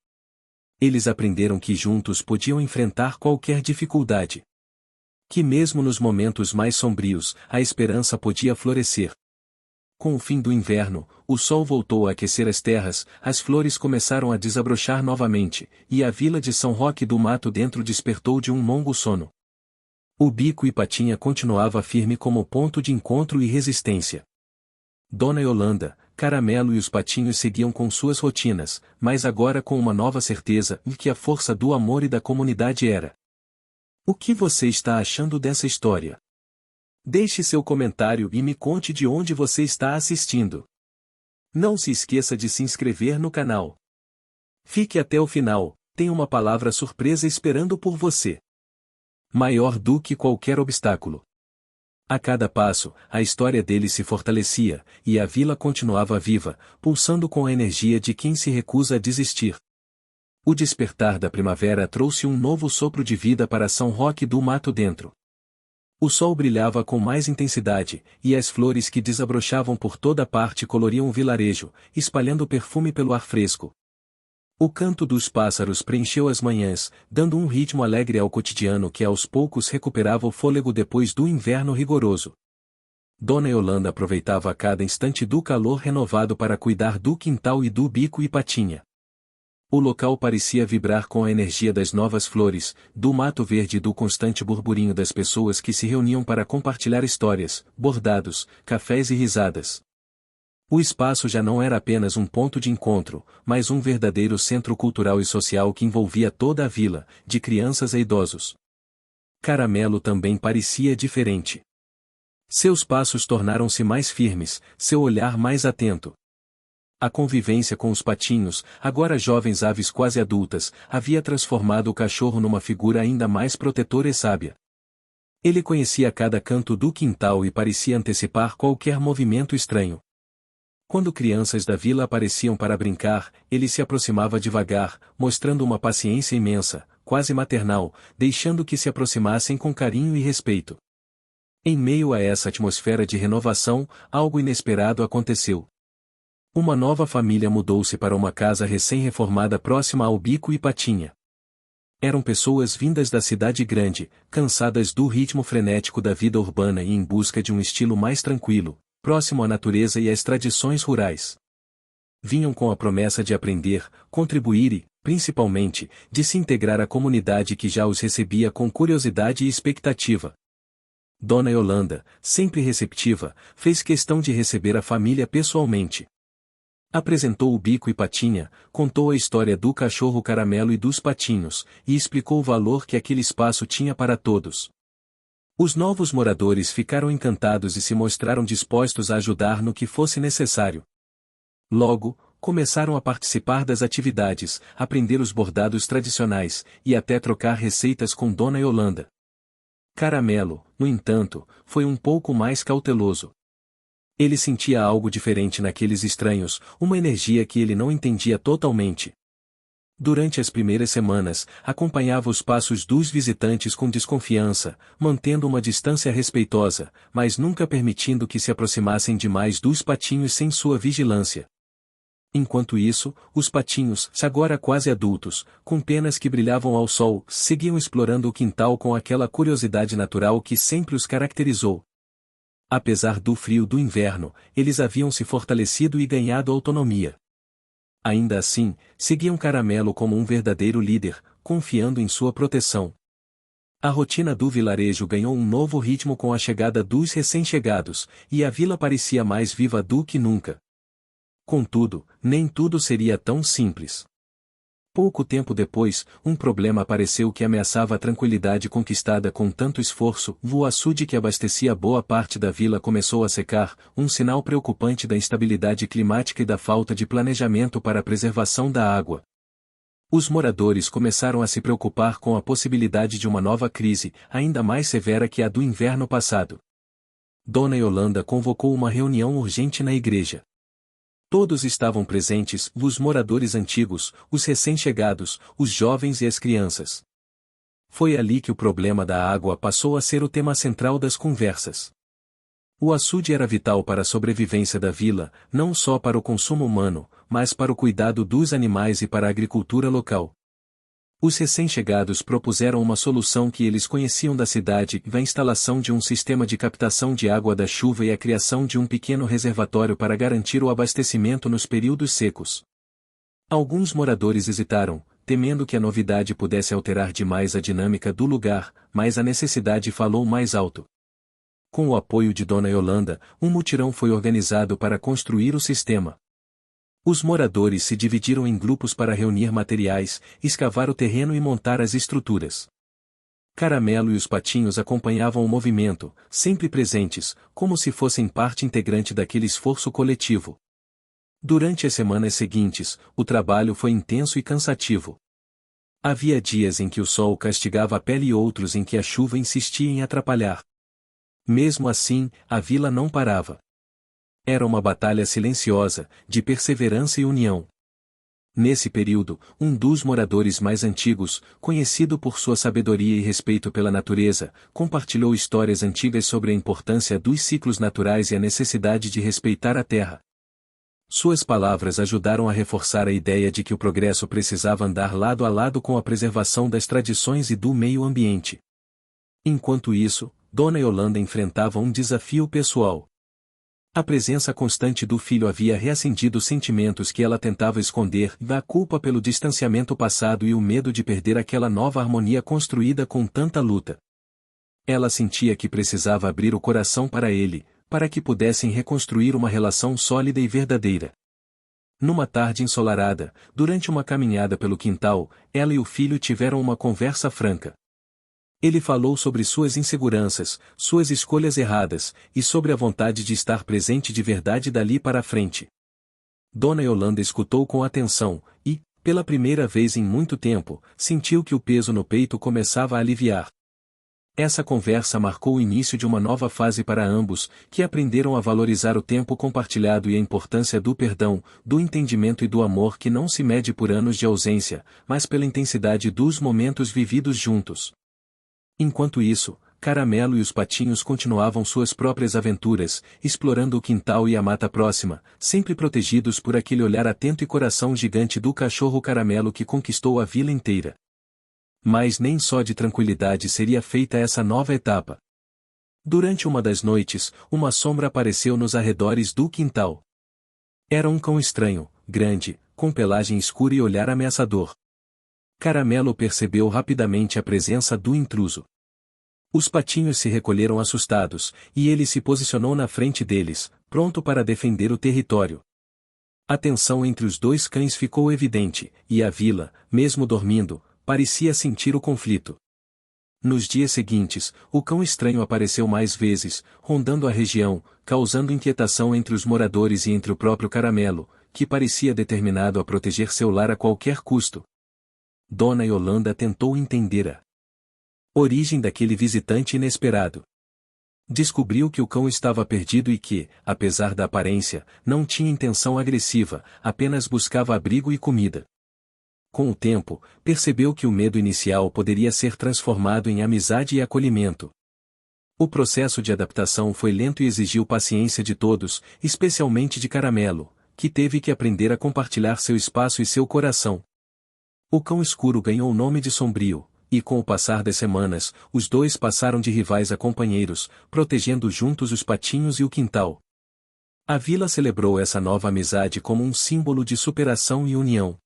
Eles aprenderam que juntos podiam enfrentar qualquer dificuldade. Que mesmo nos momentos mais sombrios, a esperança podia florescer. Com o fim do inverno, o sol voltou a aquecer as terras, as flores começaram a desabrochar novamente, e a vila de São Roque do Mato Dentro despertou de um longo sono. O Bico e Patinha continuava firme como ponto de encontro e resistência. Dona Yolanda, Caramelo e os patinhos seguiam com suas rotinas, mas agora com uma nova certeza de que a força do amor e da comunidade era. O que você está achando dessa história? Deixe seu comentário e me conte de onde você está assistindo. Não se esqueça de se inscrever no canal. Fique até o final, tem uma palavra surpresa esperando por você. Maior do que qualquer obstáculo. A cada passo, a história dele se fortalecia, e a vila continuava viva, pulsando com a energia de quem se recusa a desistir. O despertar da primavera trouxe um novo sopro de vida para São Roque do Mato Dentro. O sol brilhava com mais intensidade, e as flores que desabrochavam por toda parte coloriam o vilarejo, espalhando perfume pelo ar fresco. O canto dos pássaros preencheu as manhãs, dando um ritmo alegre ao cotidiano que aos poucos recuperava o fôlego depois do inverno rigoroso. Dona Yolanda aproveitava a cada instante do calor renovado para cuidar do quintal e do Bico e Patinha. O local parecia vibrar com a energia das novas flores, do mato verde e do constante burburinho das pessoas que se reuniam para compartilhar histórias, bordados, cafés e risadas. O espaço já não era apenas um ponto de encontro, mas um verdadeiro centro cultural e social que envolvia toda a vila, de crianças a idosos. Caramelo também parecia diferente. Seus passos tornaram-se mais firmes, seu olhar mais atento. A convivência com os patinhos, agora jovens aves quase adultas, havia transformado o cachorro numa figura ainda mais protetora e sábia. Ele conhecia cada canto do quintal e parecia antecipar qualquer movimento estranho. Quando crianças da vila apareciam para brincar, ele se aproximava devagar, mostrando uma paciência imensa, quase maternal, deixando que se aproximassem com carinho e respeito. Em meio a essa atmosfera de renovação, algo inesperado aconteceu. Uma nova família mudou-se para uma casa recém-reformada próxima ao Bico e Patinha. Eram pessoas vindas da cidade grande, cansadas do ritmo frenético da vida urbana e em busca de um estilo mais tranquilo, próximo à natureza e às tradições rurais. Vinham com a promessa de aprender, contribuir e, principalmente, de se integrar à comunidade que já os recebia com curiosidade e expectativa. Dona Yolanda, sempre receptiva, fez questão de receber a família pessoalmente. Apresentou o Bico e Patinha, contou a história do cachorro Caramelo e dos patinhos, e explicou o valor que aquele espaço tinha para todos. Os novos moradores ficaram encantados e se mostraram dispostos a ajudar no que fosse necessário. Logo, começaram a participar das atividades, aprender os bordados tradicionais, e até trocar receitas com Dona Yolanda. Caramelo, no entanto, foi um pouco mais cauteloso. Ele sentia algo diferente naqueles estranhos, uma energia que ele não entendia totalmente. Durante as primeiras semanas, acompanhava os passos dos visitantes com desconfiança, mantendo uma distância respeitosa, mas nunca permitindo que se aproximassem demais dos patinhos sem sua vigilância. Enquanto isso, os patinhos, agora quase adultos, com penas que brilhavam ao sol, seguiam explorando o quintal com aquela curiosidade natural que sempre os caracterizou. Apesar do frio do inverno, eles haviam se fortalecido e ganhado autonomia. Ainda assim, seguiam Caramelo como um verdadeiro líder, confiando em sua proteção. A rotina do vilarejo ganhou um novo ritmo com a chegada dos recém-chegados, e a vila parecia mais viva do que nunca. Contudo, nem tudo seria tão simples. Pouco tempo depois, um problema apareceu que ameaçava a tranquilidade conquistada com tanto esforço. O açude que abastecia boa parte da vila começou a secar, um sinal preocupante da instabilidade climática e da falta de planejamento para a preservação da água. Os moradores começaram a se preocupar com a possibilidade de uma nova crise, ainda mais severa que a do inverno passado. Dona Yolanda convocou uma reunião urgente na igreja. Todos estavam presentes, os moradores antigos, os recém-chegados, os jovens e as crianças. Foi ali que o problema da água passou a ser o tema central das conversas. O açude era vital para a sobrevivência da vila, não só para o consumo humano, mas para o cuidado dos animais e para a agricultura local. Os recém-chegados propuseram uma solução que eles conheciam da cidade, a instalação de um sistema de captação de água da chuva e a criação de um pequeno reservatório para garantir o abastecimento nos períodos secos. Alguns moradores hesitaram, temendo que a novidade pudesse alterar demais a dinâmica do lugar, mas a necessidade falou mais alto. Com o apoio de Dona Yolanda, um mutirão foi organizado para construir o sistema. Os moradores se dividiram em grupos para reunir materiais, escavar o terreno e montar as estruturas. Caramelo e os patinhos acompanhavam o movimento, sempre presentes, como se fossem parte integrante daquele esforço coletivo. Durante as semanas seguintes, o trabalho foi intenso e cansativo. Havia dias em que o sol castigava a pele e outros em que a chuva insistia em atrapalhar. Mesmo assim, a vila não parava. Era uma batalha silenciosa, de perseverança e união. Nesse período, um dos moradores mais antigos, conhecido por sua sabedoria e respeito pela natureza, compartilhou histórias antigas sobre a importância dos ciclos naturais e a necessidade de respeitar a terra. Suas palavras ajudaram a reforçar a ideia de que o progresso precisava andar lado a lado com a preservação das tradições e do meio ambiente. Enquanto isso, Dona Yolanda enfrentava um desafio pessoal. A presença constante do filho havia reacendido sentimentos que ela tentava esconder, a culpa pelo distanciamento passado e o medo de perder aquela nova harmonia construída com tanta luta. Ela sentia que precisava abrir o coração para ele, para que pudessem reconstruir uma relação sólida e verdadeira. Numa tarde ensolarada, durante uma caminhada pelo quintal, ela e o filho tiveram uma conversa franca. Ele falou sobre suas inseguranças, suas escolhas erradas, e sobre a vontade de estar presente de verdade dali para frente. Dona Yolanda escutou com atenção, e, pela primeira vez em muito tempo, sentiu que o peso no peito começava a aliviar. Essa conversa marcou o início de uma nova fase para ambos, que aprenderam a valorizar o tempo compartilhado e a importância do perdão, do entendimento e do amor que não se mede por anos de ausência, mas pela intensidade dos momentos vividos juntos. Enquanto isso, Caramelo e os patinhos continuavam suas próprias aventuras, explorando o quintal e a mata próxima, sempre protegidos por aquele olhar atento e coração gigante do cachorro Caramelo que conquistou a vila inteira. Mas nem só de tranquilidade seria feita essa nova etapa. Durante uma das noites, uma sombra apareceu nos arredores do quintal. Era um cão estranho, grande, com pelagem escura e olhar ameaçador. Caramelo percebeu rapidamente a presença do intruso. Os patinhos se recolheram assustados, e ele se posicionou na frente deles, pronto para defender o território. A tensão entre os dois cães ficou evidente, e a vila, mesmo dormindo, parecia sentir o conflito. Nos dias seguintes, o cão estranho apareceu mais vezes, rondando a região, causando inquietação entre os moradores e entre o próprio Caramelo, que parecia determinado a proteger seu lar a qualquer custo. Dona Yolanda tentou entender a origem daquele visitante inesperado. Descobriu que o cão estava perdido e que, apesar da aparência, não tinha intenção agressiva, apenas buscava abrigo e comida. Com o tempo, percebeu que o medo inicial poderia ser transformado em amizade e acolhimento. O processo de adaptação foi lento e exigiu paciência de todos, especialmente de Caramelo, que teve que aprender a compartilhar seu espaço e seu coração. O cão escuro ganhou o nome de Sombrio, e com o passar das semanas, os dois passaram de rivais a companheiros, protegendo juntos os patinhos e o quintal. A vila celebrou essa nova amizade como um símbolo de superação e união.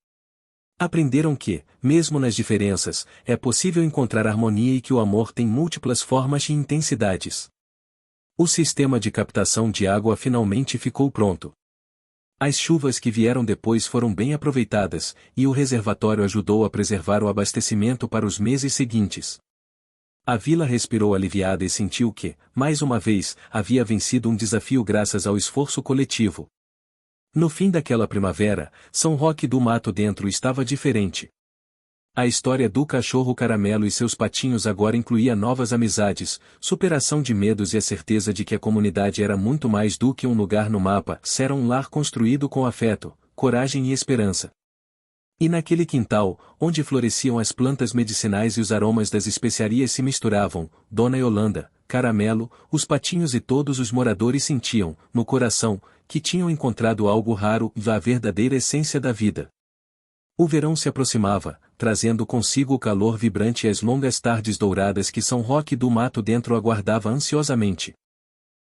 Aprenderam que, mesmo nas diferenças, é possível encontrar harmonia e que o amor tem múltiplas formas e intensidades. O sistema de captação de água finalmente ficou pronto. As chuvas que vieram depois foram bem aproveitadas, e o reservatório ajudou a preservar o abastecimento para os meses seguintes. A vila respirou aliviada e sentiu que, mais uma vez, havia vencido um desafio graças ao esforço coletivo. No fim daquela primavera, São Roque do Mato Dentro estava diferente. A história do cachorro Caramelo e seus patinhos agora incluía novas amizades, superação de medos e a certeza de que a comunidade era muito mais do que um lugar no mapa, era um lar construído com afeto, coragem e esperança. E naquele quintal, onde floresciam as plantas medicinais e os aromas das especiarias se misturavam, Dona Yolanda, Caramelo, os patinhos e todos os moradores sentiam, no coração, que tinham encontrado algo raro, a verdadeira essência da vida. O verão se aproximava, trazendo consigo o calor vibrante e as longas tardes douradas que São Roque do Mato Dentro aguardava ansiosamente.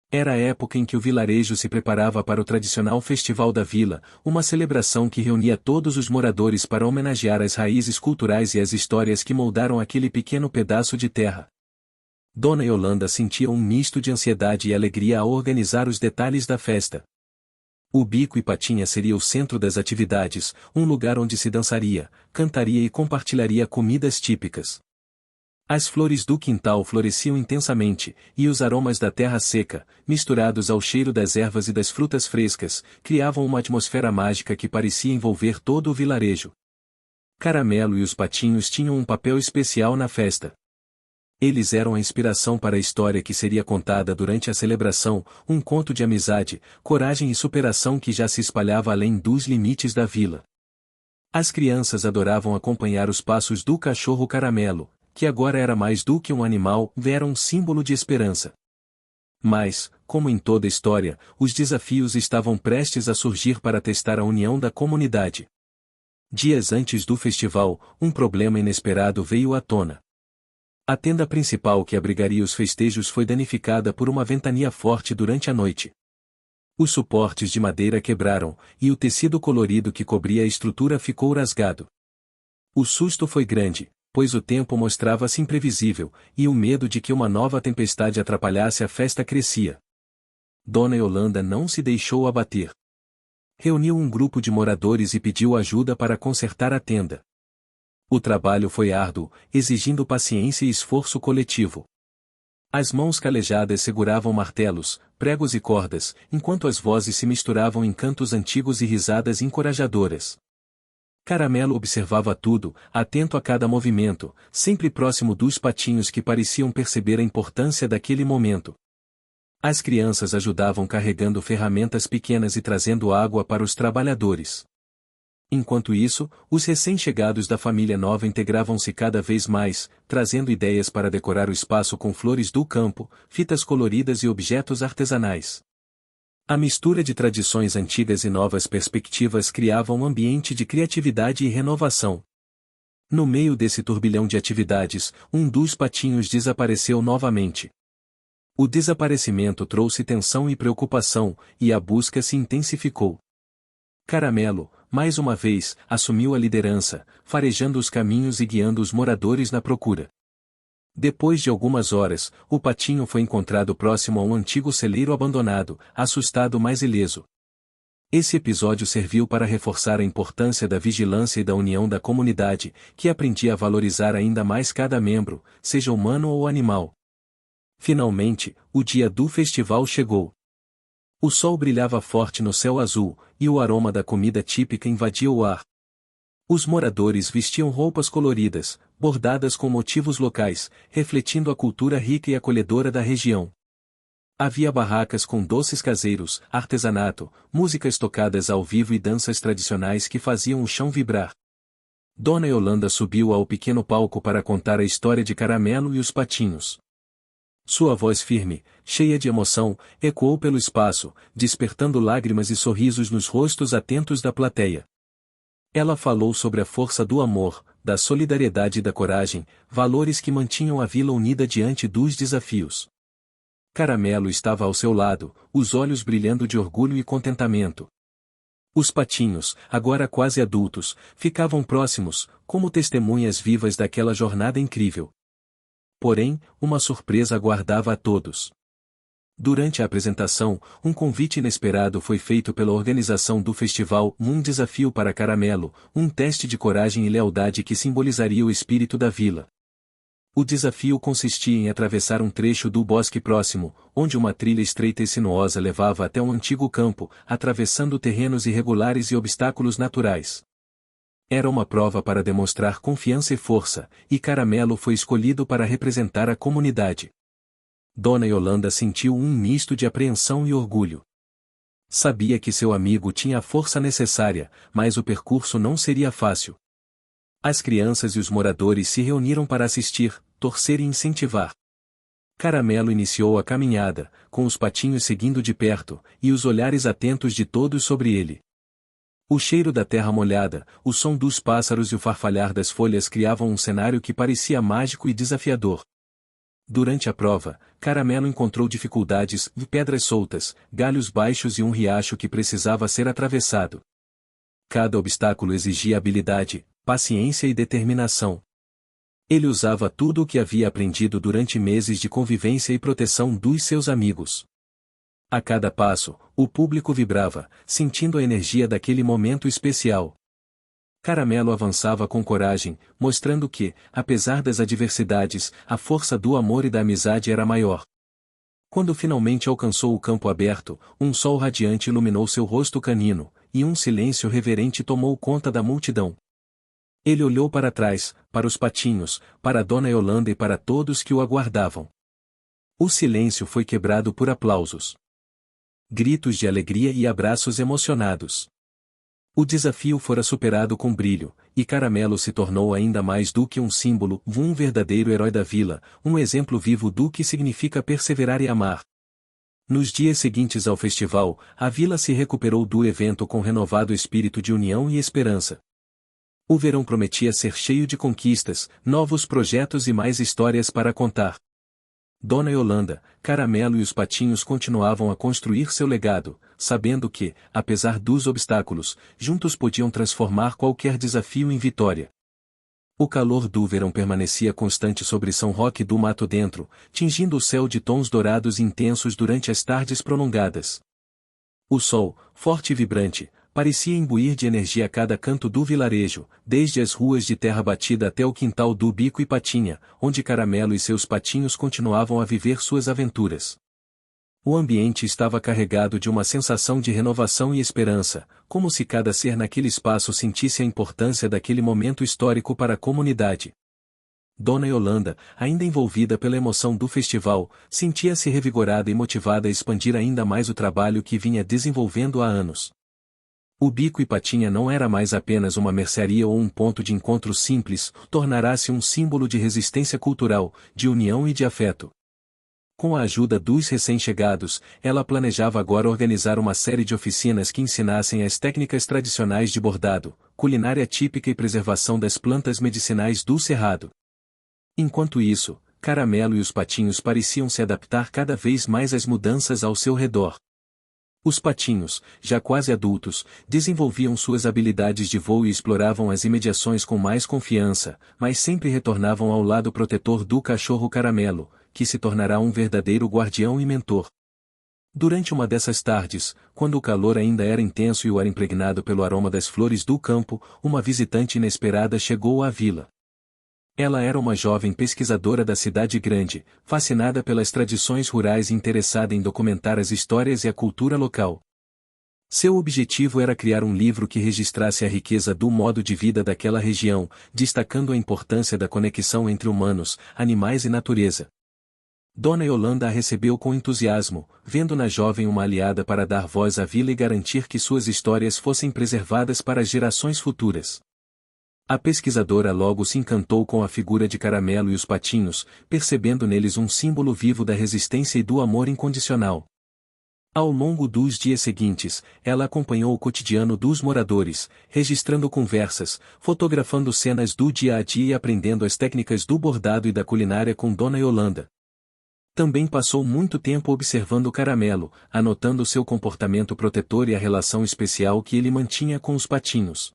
Era a época em que o vilarejo se preparava para o tradicional Festival da Vila, uma celebração que reunia todos os moradores para homenagear as raízes culturais e as histórias que moldaram aquele pequeno pedaço de terra. Dona Yolanda sentia um misto de ansiedade e alegria ao organizar os detalhes da festa. O Bico e Patinha seria o centro das atividades, um lugar onde se dançaria, cantaria e compartilharia comidas típicas. As flores do quintal floresciam intensamente, e os aromas da terra seca, misturados ao cheiro das ervas e das frutas frescas, criavam uma atmosfera mágica que parecia envolver todo o vilarejo. Caramelo e os patinhos tinham um papel especial na festa. Eles eram a inspiração para a história que seria contada durante a celebração, um conto de amizade, coragem e superação que já se espalhava além dos limites da vila. As crianças adoravam acompanhar os passos do cachorro Caramelo, que agora era mais do que um animal, era um símbolo de esperança. Mas, como em toda história, os desafios estavam prestes a surgir para testar a união da comunidade. Dias antes do festival, um problema inesperado veio à tona. A tenda principal que abrigaria os festejos foi danificada por uma ventania forte durante a noite. Os suportes de madeira quebraram, e o tecido colorido que cobria a estrutura ficou rasgado. O susto foi grande, pois o tempo mostrava-se imprevisível, e o medo de que uma nova tempestade atrapalhasse a festa crescia. Dona Yolanda não se deixou abater. Reuniu um grupo de moradores e pediu ajuda para consertar a tenda. O trabalho foi árduo, exigindo paciência e esforço coletivo. As mãos calejadas seguravam martelos, pregos e cordas, enquanto as vozes se misturavam em cantos antigos e risadas encorajadoras. Caramelo observava tudo, atento a cada movimento, sempre próximo dos patinhos que pareciam perceber a importância daquele momento. As crianças ajudavam carregando ferramentas pequenas e trazendo água para os trabalhadores. Enquanto isso, os recém-chegados da família nova integravam-se cada vez mais, trazendo ideias para decorar o espaço com flores do campo, fitas coloridas e objetos artesanais. A mistura de tradições antigas e novas perspectivas criava um ambiente de criatividade e renovação. No meio desse turbilhão de atividades, um dos patinhos desapareceu novamente. O desaparecimento trouxe tensão e preocupação, e a busca se intensificou. Caramelo, mais uma vez, assumiu a liderança, farejando os caminhos e guiando os moradores na procura. Depois de algumas horas, o patinho foi encontrado próximo a um antigo celeiro abandonado, assustado mas ileso. Esse episódio serviu para reforçar a importância da vigilância e da união da comunidade, que aprendia a valorizar ainda mais cada membro, seja humano ou animal. Finalmente, o dia do festival chegou. O sol brilhava forte no céu azul, e o aroma da comida típica invadia o ar. Os moradores vestiam roupas coloridas, bordadas com motivos locais, refletindo a cultura rica e acolhedora da região. Havia barracas com doces caseiros, artesanato, músicas tocadas ao vivo e danças tradicionais que faziam o chão vibrar. Dona Yolanda subiu ao pequeno palco para contar a história de Caramelo e os patinhos. Sua voz firme, cheia de emoção, ecoou pelo espaço, despertando lágrimas e sorrisos nos rostos atentos da plateia. Ela falou sobre a força do amor, da solidariedade e da coragem, valores que mantinham a vila unida diante dos desafios. Caramelo estava ao seu lado, os olhos brilhando de orgulho e contentamento. Os patinhos, agora quase adultos, ficavam próximos, como testemunhas vivas daquela jornada incrível. Porém, uma surpresa aguardava a todos. Durante a apresentação, um convite inesperado foi feito pela organização do festival, um desafio para Caramelo, um teste de coragem e lealdade que simbolizaria o espírito da vila. O desafio consistia em atravessar um trecho do bosque próximo, onde uma trilha estreita e sinuosa levava até um antigo campo, atravessando terrenos irregulares e obstáculos naturais. Era uma prova para demonstrar confiança e força, e Caramelo foi escolhido para representar a comunidade. Dona Yolanda sentiu um misto de apreensão e orgulho. Sabia que seu amigo tinha a força necessária, mas o percurso não seria fácil. As crianças e os moradores se reuniram para assistir, torcer e incentivar. Caramelo iniciou a caminhada, com os patinhos seguindo de perto, e os olhares atentos de todos sobre ele. O cheiro da terra molhada, o som dos pássaros e o farfalhar das folhas criavam um cenário que parecia mágico e desafiador. Durante a prova, Caramelo encontrou dificuldades, pedras soltas, galhos baixos e um riacho que precisava ser atravessado. Cada obstáculo exigia habilidade, paciência e determinação. Ele usava tudo o que havia aprendido durante meses de convivência e proteção dos seus amigos. A cada passo, o público vibrava, sentindo a energia daquele momento especial. Caramelo avançava com coragem, mostrando que, apesar das adversidades, a força do amor e da amizade era maior. Quando finalmente alcançou o campo aberto, um sol radiante iluminou seu rosto canino, e um silêncio reverente tomou conta da multidão. Ele olhou para trás, para os patinhos, para Dona Yolanda e para todos que o aguardavam. O silêncio foi quebrado por aplausos, gritos de alegria e abraços emocionados. O desafio fora superado com brilho, e Caramelo se tornou ainda mais do que um símbolo, um verdadeiro herói da vila, um exemplo vivo do que significa perseverar e amar. Nos dias seguintes ao festival, a vila se recuperou do evento com renovado espírito de união e esperança. O verão prometia ser cheio de conquistas, novos projetos e mais histórias para contar. Dona Yolanda, Caramelo e os patinhos continuavam a construir seu legado, sabendo que, apesar dos obstáculos, juntos podiam transformar qualquer desafio em vitória. O calor do verão permanecia constante sobre São Roque do Mato Dentro, tingindo o céu de tons dourados intensos durante as tardes prolongadas. O sol, forte e vibrante, parecia imbuir de energia cada canto do vilarejo, desde as ruas de terra batida até o quintal do Bico e Patinha, onde Caramelo e seus patinhos continuavam a viver suas aventuras. O ambiente estava carregado de uma sensação de renovação e esperança, como se cada ser naquele espaço sentisse a importância daquele momento histórico para a comunidade. Dona Yolanda, ainda envolvida pela emoção do festival, sentia-se revigorada e motivada a expandir ainda mais o trabalho que vinha desenvolvendo há anos. O Bico e Patinha não era mais apenas uma mercearia ou um ponto de encontro simples, tornará-se um símbolo de resistência cultural, de união e de afeto. Com a ajuda dos recém-chegados, ela planejava agora organizar uma série de oficinas que ensinassem as técnicas tradicionais de bordado, culinária típica e preservação das plantas medicinais do Cerrado. Enquanto isso, Caramelo e os patinhos pareciam se adaptar cada vez mais às mudanças ao seu redor. Os patinhos, já quase adultos, desenvolviam suas habilidades de voo e exploravam as imediações com mais confiança, mas sempre retornavam ao lado protetor do cachorro Caramelo, que se tornará um verdadeiro guardião e mentor. Durante uma dessas tardes, quando o calor ainda era intenso e o ar impregnado pelo aroma das flores do campo, uma visitante inesperada chegou à vila. Ela era uma jovem pesquisadora da cidade grande, fascinada pelas tradições rurais e interessada em documentar as histórias e a cultura local. Seu objetivo era criar um livro que registrasse a riqueza do modo de vida daquela região, destacando a importância da conexão entre humanos, animais e natureza. Dona Yolanda a recebeu com entusiasmo, vendo na jovem uma aliada para dar voz à vila e garantir que suas histórias fossem preservadas para as gerações futuras. A pesquisadora logo se encantou com a figura de Caramelo e os patinhos, percebendo neles um símbolo vivo da resistência e do amor incondicional. Ao longo dos dias seguintes, ela acompanhou o cotidiano dos moradores, registrando conversas, fotografando cenas do dia a dia e aprendendo as técnicas do bordado e da culinária com Dona Yolanda. Também passou muito tempo observando Caramelo, anotando seu comportamento protetor e a relação especial que ele mantinha com os patinhos.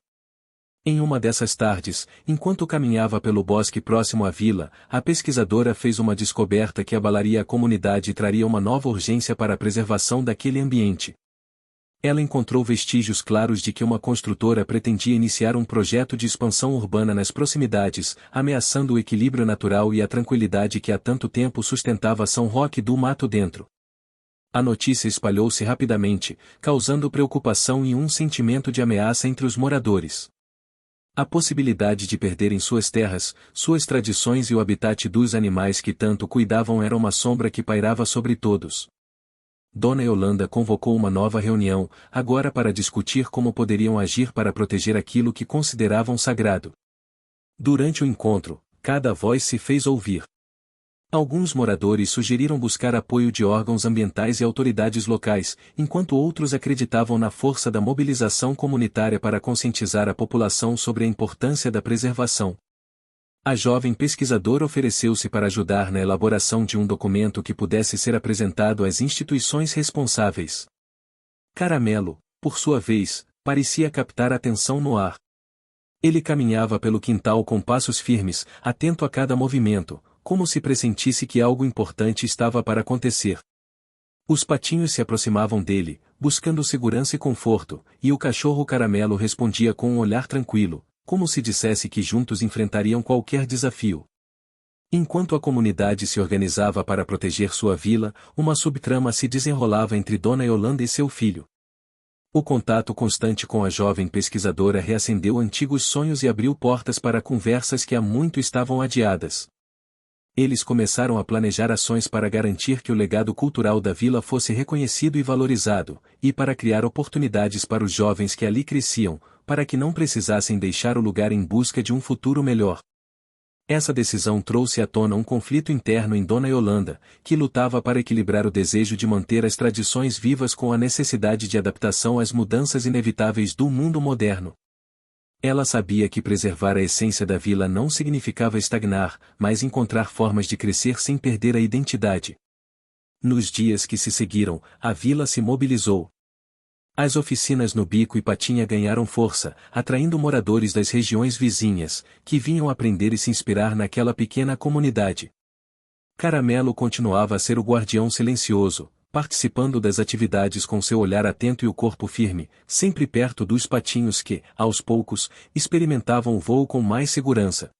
Em uma dessas tardes, enquanto caminhava pelo bosque próximo à vila, a pesquisadora fez uma descoberta que abalaria a comunidade e traria uma nova urgência para a preservação daquele ambiente. Ela encontrou vestígios claros de que uma construtora pretendia iniciar um projeto de expansão urbana nas proximidades, ameaçando o equilíbrio natural e a tranquilidade que há tanto tempo sustentava São Roque do Mato Dentro. A notícia espalhou-se rapidamente, causando preocupação e um sentimento de ameaça entre os moradores. A possibilidade de perderem suas terras, suas tradições e o habitat dos animais que tanto cuidavam era uma sombra que pairava sobre todos. Dona Yolanda convocou uma nova reunião, agora para discutir como poderiam agir para proteger aquilo que consideravam sagrado. Durante o encontro, cada voz se fez ouvir. Alguns moradores sugeriram buscar apoio de órgãos ambientais e autoridades locais, enquanto outros acreditavam na força da mobilização comunitária para conscientizar a população sobre a importância da preservação. A jovem pesquisadora ofereceu-se para ajudar na elaboração de um documento que pudesse ser apresentado às instituições responsáveis. Caramelo, por sua vez, parecia captar atenção no ar. Ele caminhava pelo quintal com passos firmes, atento a cada movimento, como se pressentisse que algo importante estava para acontecer. Os patinhos se aproximavam dele, buscando segurança e conforto, e o cachorro Caramelo respondia com um olhar tranquilo, como se dissesse que juntos enfrentariam qualquer desafio. Enquanto a comunidade se organizava para proteger sua vila, uma subtrama se desenrolava entre Dona Yolanda e seu filho. O contato constante com a jovem pesquisadora reacendeu antigos sonhos e abriu portas para conversas que há muito estavam adiadas. Eles começaram a planejar ações para garantir que o legado cultural da vila fosse reconhecido e valorizado, e para criar oportunidades para os jovens que ali cresciam, para que não precisassem deixar o lugar em busca de um futuro melhor. Essa decisão trouxe à tona um conflito interno em Dona Yolanda, que lutava para equilibrar o desejo de manter as tradições vivas com a necessidade de adaptação às mudanças inevitáveis do mundo moderno. Ela sabia que preservar a essência da vila não significava estagnar, mas encontrar formas de crescer sem perder a identidade. Nos dias que se seguiram, a vila se mobilizou. As oficinas no Bico e Patinha ganharam força, atraindo moradores das regiões vizinhas, que vinham aprender e se inspirar naquela pequena comunidade. Caramelo continuava a ser o guardião silencioso, participando das atividades com seu olhar atento e o corpo firme, sempre perto dos patinhos que, aos poucos, experimentavam o voo com mais segurança.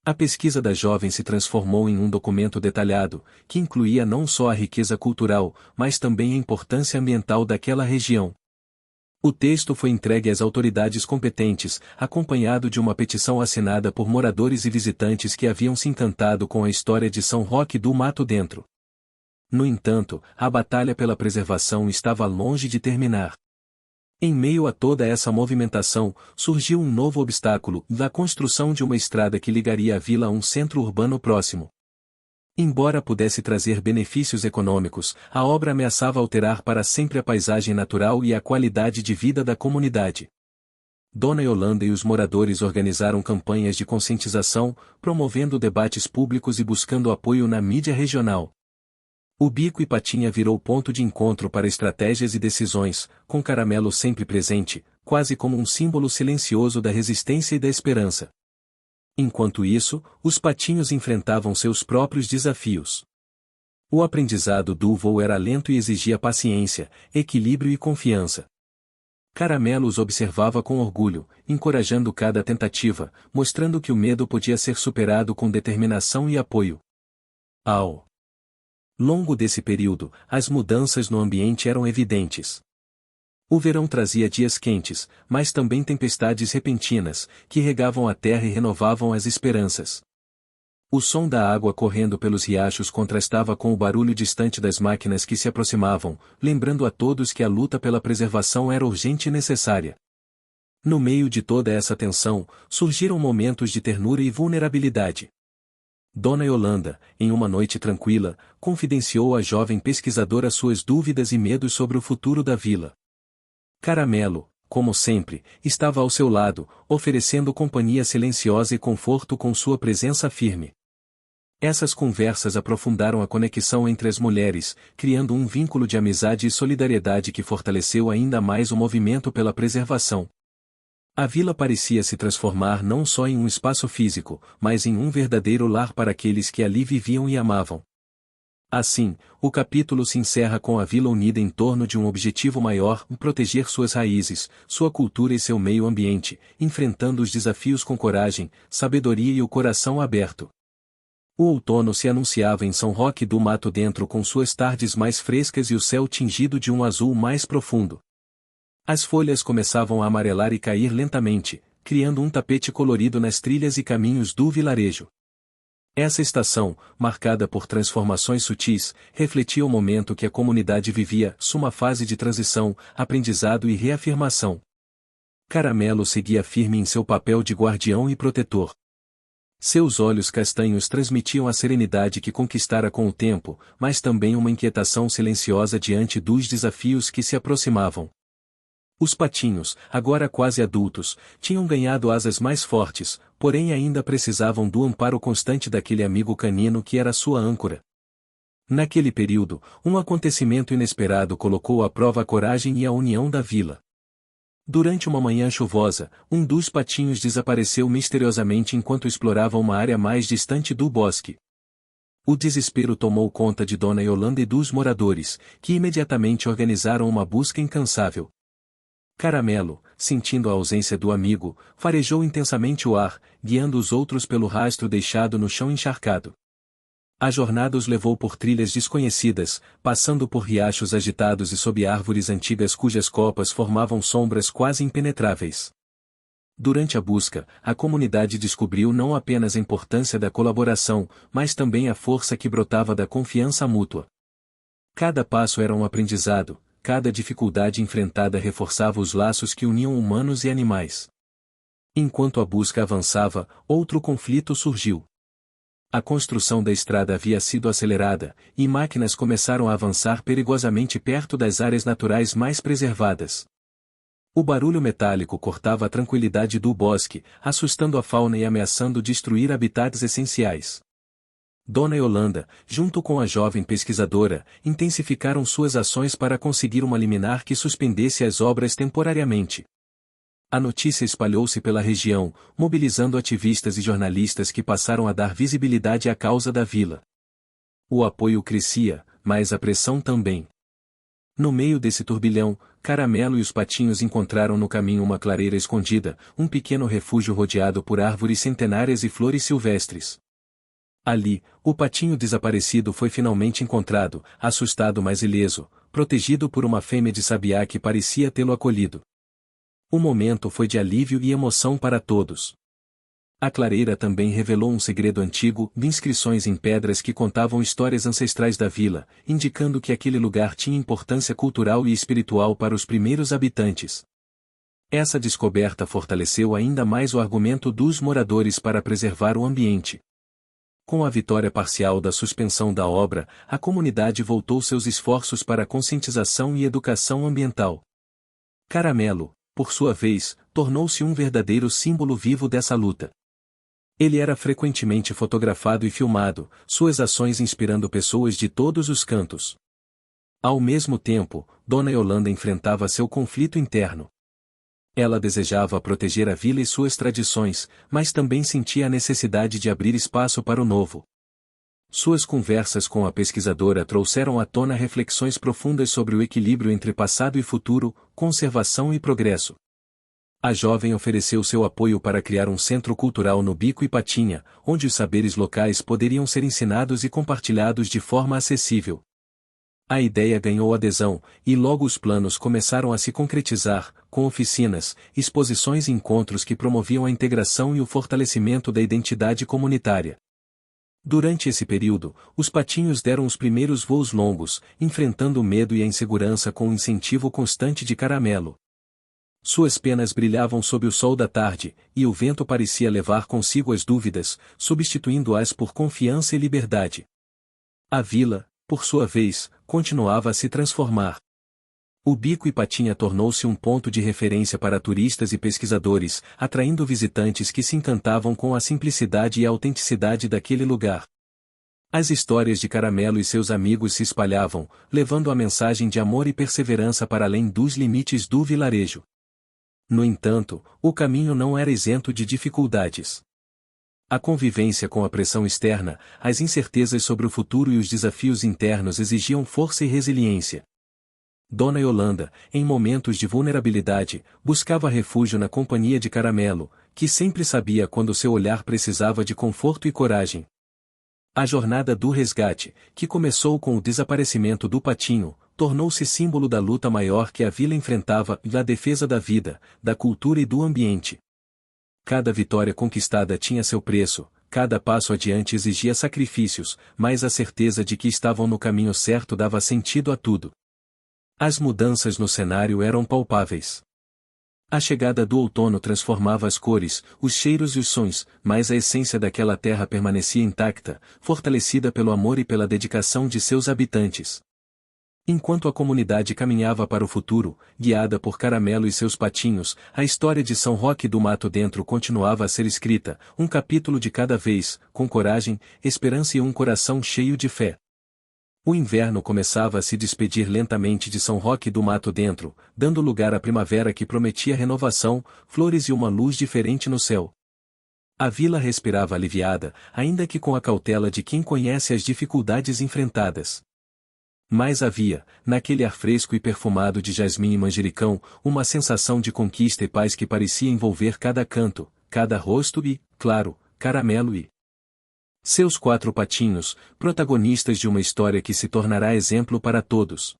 A pesquisa da jovem se transformou em um documento detalhado, que incluía não só a riqueza cultural, mas também a importância ambiental daquela região. O texto foi entregue às autoridades competentes, acompanhado de uma petição assinada por moradores e visitantes que haviam se encantado com a história de São Roque do Mato Dentro. No entanto, a batalha pela preservação estava longe de terminar. Em meio a toda essa movimentação, surgiu um novo obstáculo, a construção de uma estrada que ligaria a vila a um centro urbano próximo. Embora pudesse trazer benefícios econômicos, a obra ameaçava alterar para sempre a paisagem natural e a qualidade de vida da comunidade. Dona Yolanda e os moradores organizaram campanhas de conscientização, promovendo debates públicos e buscando apoio na mídia regional. O Bico e Patinha virou ponto de encontro para estratégias e decisões, com Caramelo sempre presente, quase como um símbolo silencioso da resistência e da esperança. Enquanto isso, os patinhos enfrentavam seus próprios desafios. O aprendizado do voo era lento e exigia paciência, equilíbrio e confiança. Caramelo os observava com orgulho, encorajando cada tentativa, mostrando que o medo podia ser superado com determinação e apoio. Ao longo desse período, as mudanças no ambiente eram evidentes. O verão trazia dias quentes, mas também tempestades repentinas, que regavam a terra e renovavam as esperanças. O som da água correndo pelos riachos contrastava com o barulho distante das máquinas que se aproximavam, lembrando a todos que a luta pela preservação era urgente e necessária. No meio de toda essa tensão, surgiram momentos de ternura e vulnerabilidade. Dona Yolanda, em uma noite tranquila, confidenciou à jovem pesquisadora suas dúvidas e medos sobre o futuro da vila. Caramelo, como sempre, estava ao seu lado, oferecendo companhia silenciosa e conforto com sua presença firme. Essas conversas aprofundaram a conexão entre as mulheres, criando um vínculo de amizade e solidariedade que fortaleceu ainda mais o movimento pela preservação. A vila parecia se transformar não só em um espaço físico, mas em um verdadeiro lar para aqueles que ali viviam e amavam. Assim, o capítulo se encerra com a vila unida em torno de um objetivo maior: proteger suas raízes, sua cultura e seu meio ambiente, enfrentando os desafios com coragem, sabedoria e o coração aberto. O outono se anunciava em São Roque do Mato Dentro com suas tardes mais frescas e o céu tingido de um azul mais profundo. As folhas começavam a amarelar e cair lentamente, criando um tapete colorido nas trilhas e caminhos do vilarejo. Essa estação, marcada por transformações sutis, refletia o momento que a comunidade vivia, suma fase de transição, aprendizado e reafirmação. Caramelo seguia firme em seu papel de guardião e protetor. Seus olhos castanhos transmitiam a serenidade que conquistara com o tempo, mas também uma inquietação silenciosa diante dos desafios que se aproximavam. Os patinhos, agora quase adultos, tinham ganhado asas mais fortes, porém ainda precisavam do amparo constante daquele amigo canino que era sua âncora. Naquele período, um acontecimento inesperado colocou à prova a coragem e a união da vila. Durante uma manhã chuvosa, um dos patinhos desapareceu misteriosamente enquanto explorava uma área mais distante do bosque. O desespero tomou conta de Dona Yolanda e dos moradores, que imediatamente organizaram uma busca incansável. Caramelo, sentindo a ausência do amigo, farejou intensamente o ar, guiando os outros pelo rastro deixado no chão encharcado. A jornada os levou por trilhas desconhecidas, passando por riachos agitados e sob árvores antigas cujas copas formavam sombras quase impenetráveis. Durante a busca, a comunidade descobriu não apenas a importância da colaboração, mas também a força que brotava da confiança mútua. Cada passo era um aprendizado, cada dificuldade enfrentada reforçava os laços que uniam humanos e animais. Enquanto a busca avançava, outro conflito surgiu. A construção da estrada havia sido acelerada, e máquinas começaram a avançar perigosamente perto das áreas naturais mais preservadas. O barulho metálico cortava a tranquilidade do bosque, assustando a fauna e ameaçando destruir habitats essenciais. Dona Yolanda, junto com a jovem pesquisadora, intensificaram suas ações para conseguir uma liminar que suspendesse as obras temporariamente. A notícia espalhou-se pela região, mobilizando ativistas e jornalistas que passaram a dar visibilidade à causa da vila. O apoio crescia, mas a pressão também. No meio desse turbilhão, Caramelo e os patinhos encontraram no caminho uma clareira escondida, um pequeno refúgio rodeado por árvores centenárias e flores silvestres. Ali, o patinho desaparecido foi finalmente encontrado, assustado mas ileso, protegido por uma fêmea de sabiá que parecia tê-lo acolhido. O momento foi de alívio e emoção para todos. A clareira também revelou um segredo antigo, de inscrições em pedras que contavam histórias ancestrais da vila, indicando que aquele lugar tinha importância cultural e espiritual para os primeiros habitantes. Essa descoberta fortaleceu ainda mais o argumento dos moradores para preservar o ambiente. Com a vitória parcial da suspensão da obra, a comunidade voltou seus esforços para a conscientização e educação ambiental. Caramelo, por sua vez, tornou-se um verdadeiro símbolo vivo dessa luta. Ele era frequentemente fotografado e filmado, suas ações inspirando pessoas de todos os cantos. Ao mesmo tempo, Dona Yolanda enfrentava seu conflito interno. Ela desejava proteger a vila e suas tradições, mas também sentia a necessidade de abrir espaço para o novo. Suas conversas com a pesquisadora trouxeram à tona reflexões profundas sobre o equilíbrio entre passado e futuro, conservação e progresso. A jovem ofereceu seu apoio para criar um centro cultural no Bico e Patinha, onde os saberes locais poderiam ser ensinados e compartilhados de forma acessível. A ideia ganhou adesão, e logo os planos começaram a se concretizar, com oficinas, exposições e encontros que promoviam a integração e o fortalecimento da identidade comunitária. Durante esse período, os patinhos deram os primeiros voos longos, enfrentando o medo e a insegurança com o incentivo constante de Caramelo. Suas penas brilhavam sob o sol da tarde, e o vento parecia levar consigo as dúvidas, substituindo-as por confiança e liberdade. A vila, por sua vez, continuava a se transformar. O Bico e Patinha tornou-se um ponto de referência para turistas e pesquisadores, atraindo visitantes que se encantavam com a simplicidade e a autenticidade daquele lugar. As histórias de Caramelo e seus amigos se espalhavam, levando a mensagem de amor e perseverança para além dos limites do vilarejo. No entanto, o caminho não era isento de dificuldades. A convivência com a pressão externa, as incertezas sobre o futuro e os desafios internos exigiam força e resiliência. Dona Yolanda, em momentos de vulnerabilidade, buscava refúgio na companhia de Caramelo, que sempre sabia quando seu olhar precisava de conforto e coragem. A jornada do resgate, que começou com o desaparecimento do patinho, tornou-se símbolo da luta maior que a vila enfrentava e da defesa da vida, da cultura e do ambiente. Cada vitória conquistada tinha seu preço, cada passo adiante exigia sacrifícios, mas a certeza de que estavam no caminho certo dava sentido a tudo. As mudanças no cenário eram palpáveis. A chegada do outono transformava as cores, os cheiros e os sons, mas a essência daquela terra permanecia intacta, fortalecida pelo amor e pela dedicação de seus habitantes. Enquanto a comunidade caminhava para o futuro, guiada por Caramelo e seus patinhos, a história de São Roque do Mato Dentro continuava a ser escrita, um capítulo de cada vez, com coragem, esperança e um coração cheio de fé. O inverno começava a se despedir lentamente de São Roque do Mato Dentro, dando lugar à primavera que prometia renovação, flores e uma luz diferente no céu. A vila respirava aliviada, ainda que com a cautela de quem conhece as dificuldades enfrentadas. Mas havia, naquele ar fresco e perfumado de jasmim e manjericão, uma sensação de conquista e paz que parecia envolver cada canto, cada rosto e, claro, Caramelo e seus 4 patinhos, protagonistas de uma história que se tornará exemplo para todos.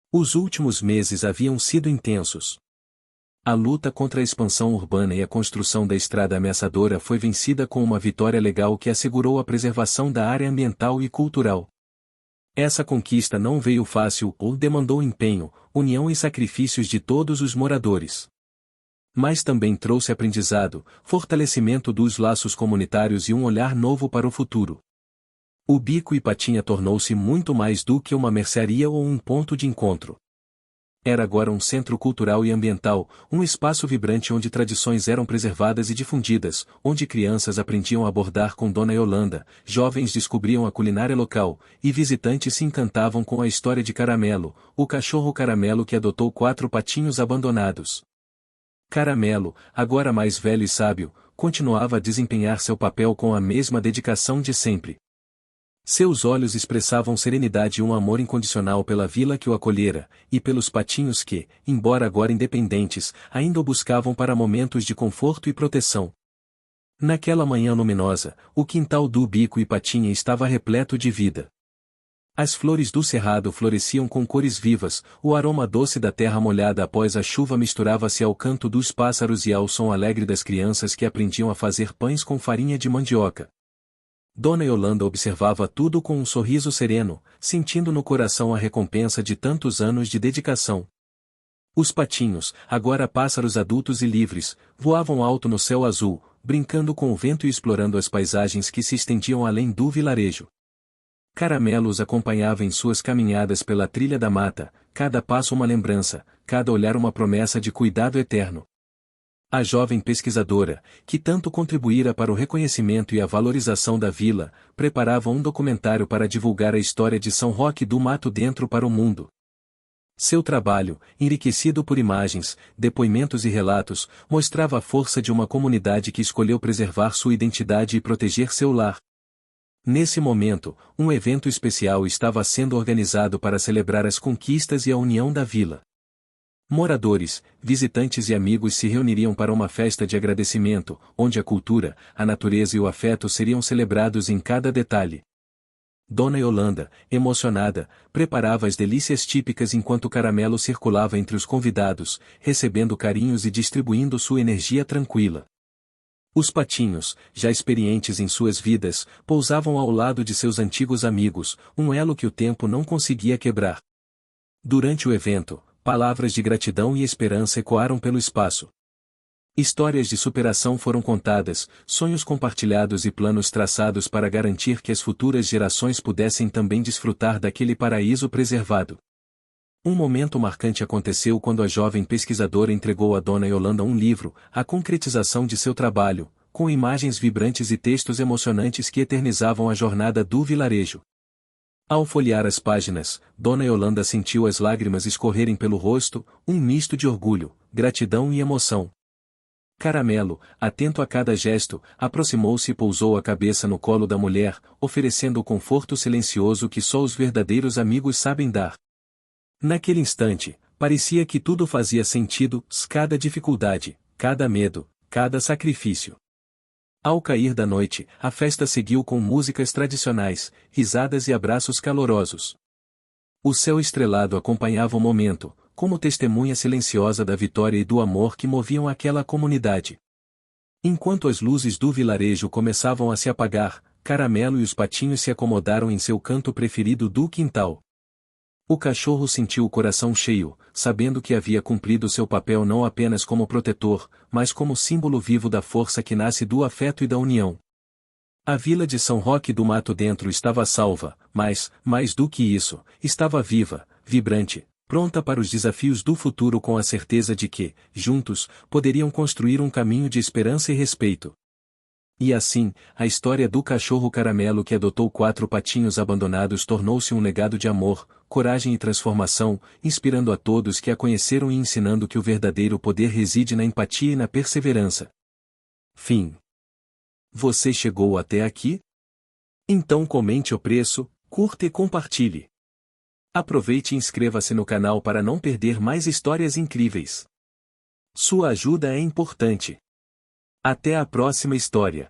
Os últimos meses haviam sido intensos. A luta contra a expansão urbana e a construção da estrada ameaçadora foi vencida com uma vitória legal que assegurou a preservação da área ambiental e cultural. Essa conquista não veio fácil ou demandou empenho, união e sacrifícios de todos os moradores. Mas também trouxe aprendizado, fortalecimento dos laços comunitários e um olhar novo para o futuro. O Bico e Patinha tornou-se muito mais do que uma mercearia ou um ponto de encontro. Era agora um centro cultural e ambiental, um espaço vibrante onde tradições eram preservadas e difundidas, onde crianças aprendiam a bordar com Dona Yolanda, jovens descobriam a culinária local, e visitantes se encantavam com a história de Caramelo, o cachorro Caramelo que adotou 4 patinhos abandonados. Caramelo, agora mais velho e sábio, continuava a desempenhar seu papel com a mesma dedicação de sempre. Seus olhos expressavam serenidade e um amor incondicional pela vila que o acolhera, e pelos patinhos que, embora agora independentes, ainda o buscavam para momentos de conforto e proteção. Naquela manhã luminosa, o quintal do Bico e Patinha estava repleto de vida. As flores do cerrado floresciam com cores vivas, o aroma doce da terra molhada após a chuva misturava-se ao canto dos pássaros e ao som alegre das crianças que aprendiam a fazer pães com farinha de mandioca. Dona Yolanda observava tudo com um sorriso sereno, sentindo no coração a recompensa de tantos anos de dedicação. Os patinhos, agora pássaros adultos e livres, voavam alto no céu azul, brincando com o vento e explorando as paisagens que se estendiam além do vilarejo. Caramelo os acompanhava em suas caminhadas pela trilha da mata, cada passo uma lembrança, cada olhar uma promessa de cuidado eterno. A jovem pesquisadora, que tanto contribuíra para o reconhecimento e a valorização da vila, preparava um documentário para divulgar a história de São Roque do Mato Dentro para o mundo. Seu trabalho, enriquecido por imagens, depoimentos e relatos, mostrava a força de uma comunidade que escolheu preservar sua identidade e proteger seu lar. Nesse momento, um evento especial estava sendo organizado para celebrar as conquistas e a união da vila. Moradores, visitantes e amigos se reuniriam para uma festa de agradecimento, onde a cultura, a natureza e o afeto seriam celebrados em cada detalhe. Dona Yolanda, emocionada, preparava as delícias típicas enquanto Caramelo circulava entre os convidados, recebendo carinhos e distribuindo sua energia tranquila. Os patinhos, já experientes em suas vidas, pousavam ao lado de seus antigos amigos, um elo que o tempo não conseguia quebrar. Durante o evento, palavras de gratidão e esperança ecoaram pelo espaço. Histórias de superação foram contadas, sonhos compartilhados e planos traçados para garantir que as futuras gerações pudessem também desfrutar daquele paraíso preservado. Um momento marcante aconteceu quando a jovem pesquisadora entregou a Dona Yolanda um livro, a concretização de seu trabalho, com imagens vibrantes e textos emocionantes que eternizavam a jornada do vilarejo. Ao folhear as páginas, Dona Yolanda sentiu as lágrimas escorrerem pelo rosto, um misto de orgulho, gratidão e emoção. Caramelo, atento a cada gesto, aproximou-se e pousou a cabeça no colo da mulher, oferecendo o conforto silencioso que só os verdadeiros amigos sabem dar. Naquele instante, parecia que tudo fazia sentido, cada dificuldade, cada medo, cada sacrifício. Ao cair da noite, a festa seguiu com músicas tradicionais, risadas e abraços calorosos. O céu estrelado acompanhava o momento, como testemunha silenciosa da vitória e do amor que moviam aquela comunidade. Enquanto as luzes do vilarejo começavam a se apagar, Caramelo e os patinhos se acomodaram em seu canto preferido do quintal. O cachorro sentiu o coração cheio, sabendo que havia cumprido seu papel não apenas como protetor, mas como símbolo vivo da força que nasce do afeto e da união. A vila de São Roque do Mato Dentro estava salva, mas, mais do que isso, estava viva, vibrante, pronta para os desafios do futuro com a certeza de que, juntos, poderiam construir um caminho de esperança e respeito. E assim, a história do cachorro caramelo que adotou 4 patinhos abandonados tornou-se um legado de amor, coragem e transformação, inspirando a todos que a conheceram e ensinando que o verdadeiro poder reside na empatia e na perseverança. Fim. Você chegou até aqui? Então comente o preço, curta e compartilhe. Aproveite e inscreva-se no canal para não perder mais histórias incríveis. Sua ajuda é importante. Até a próxima história.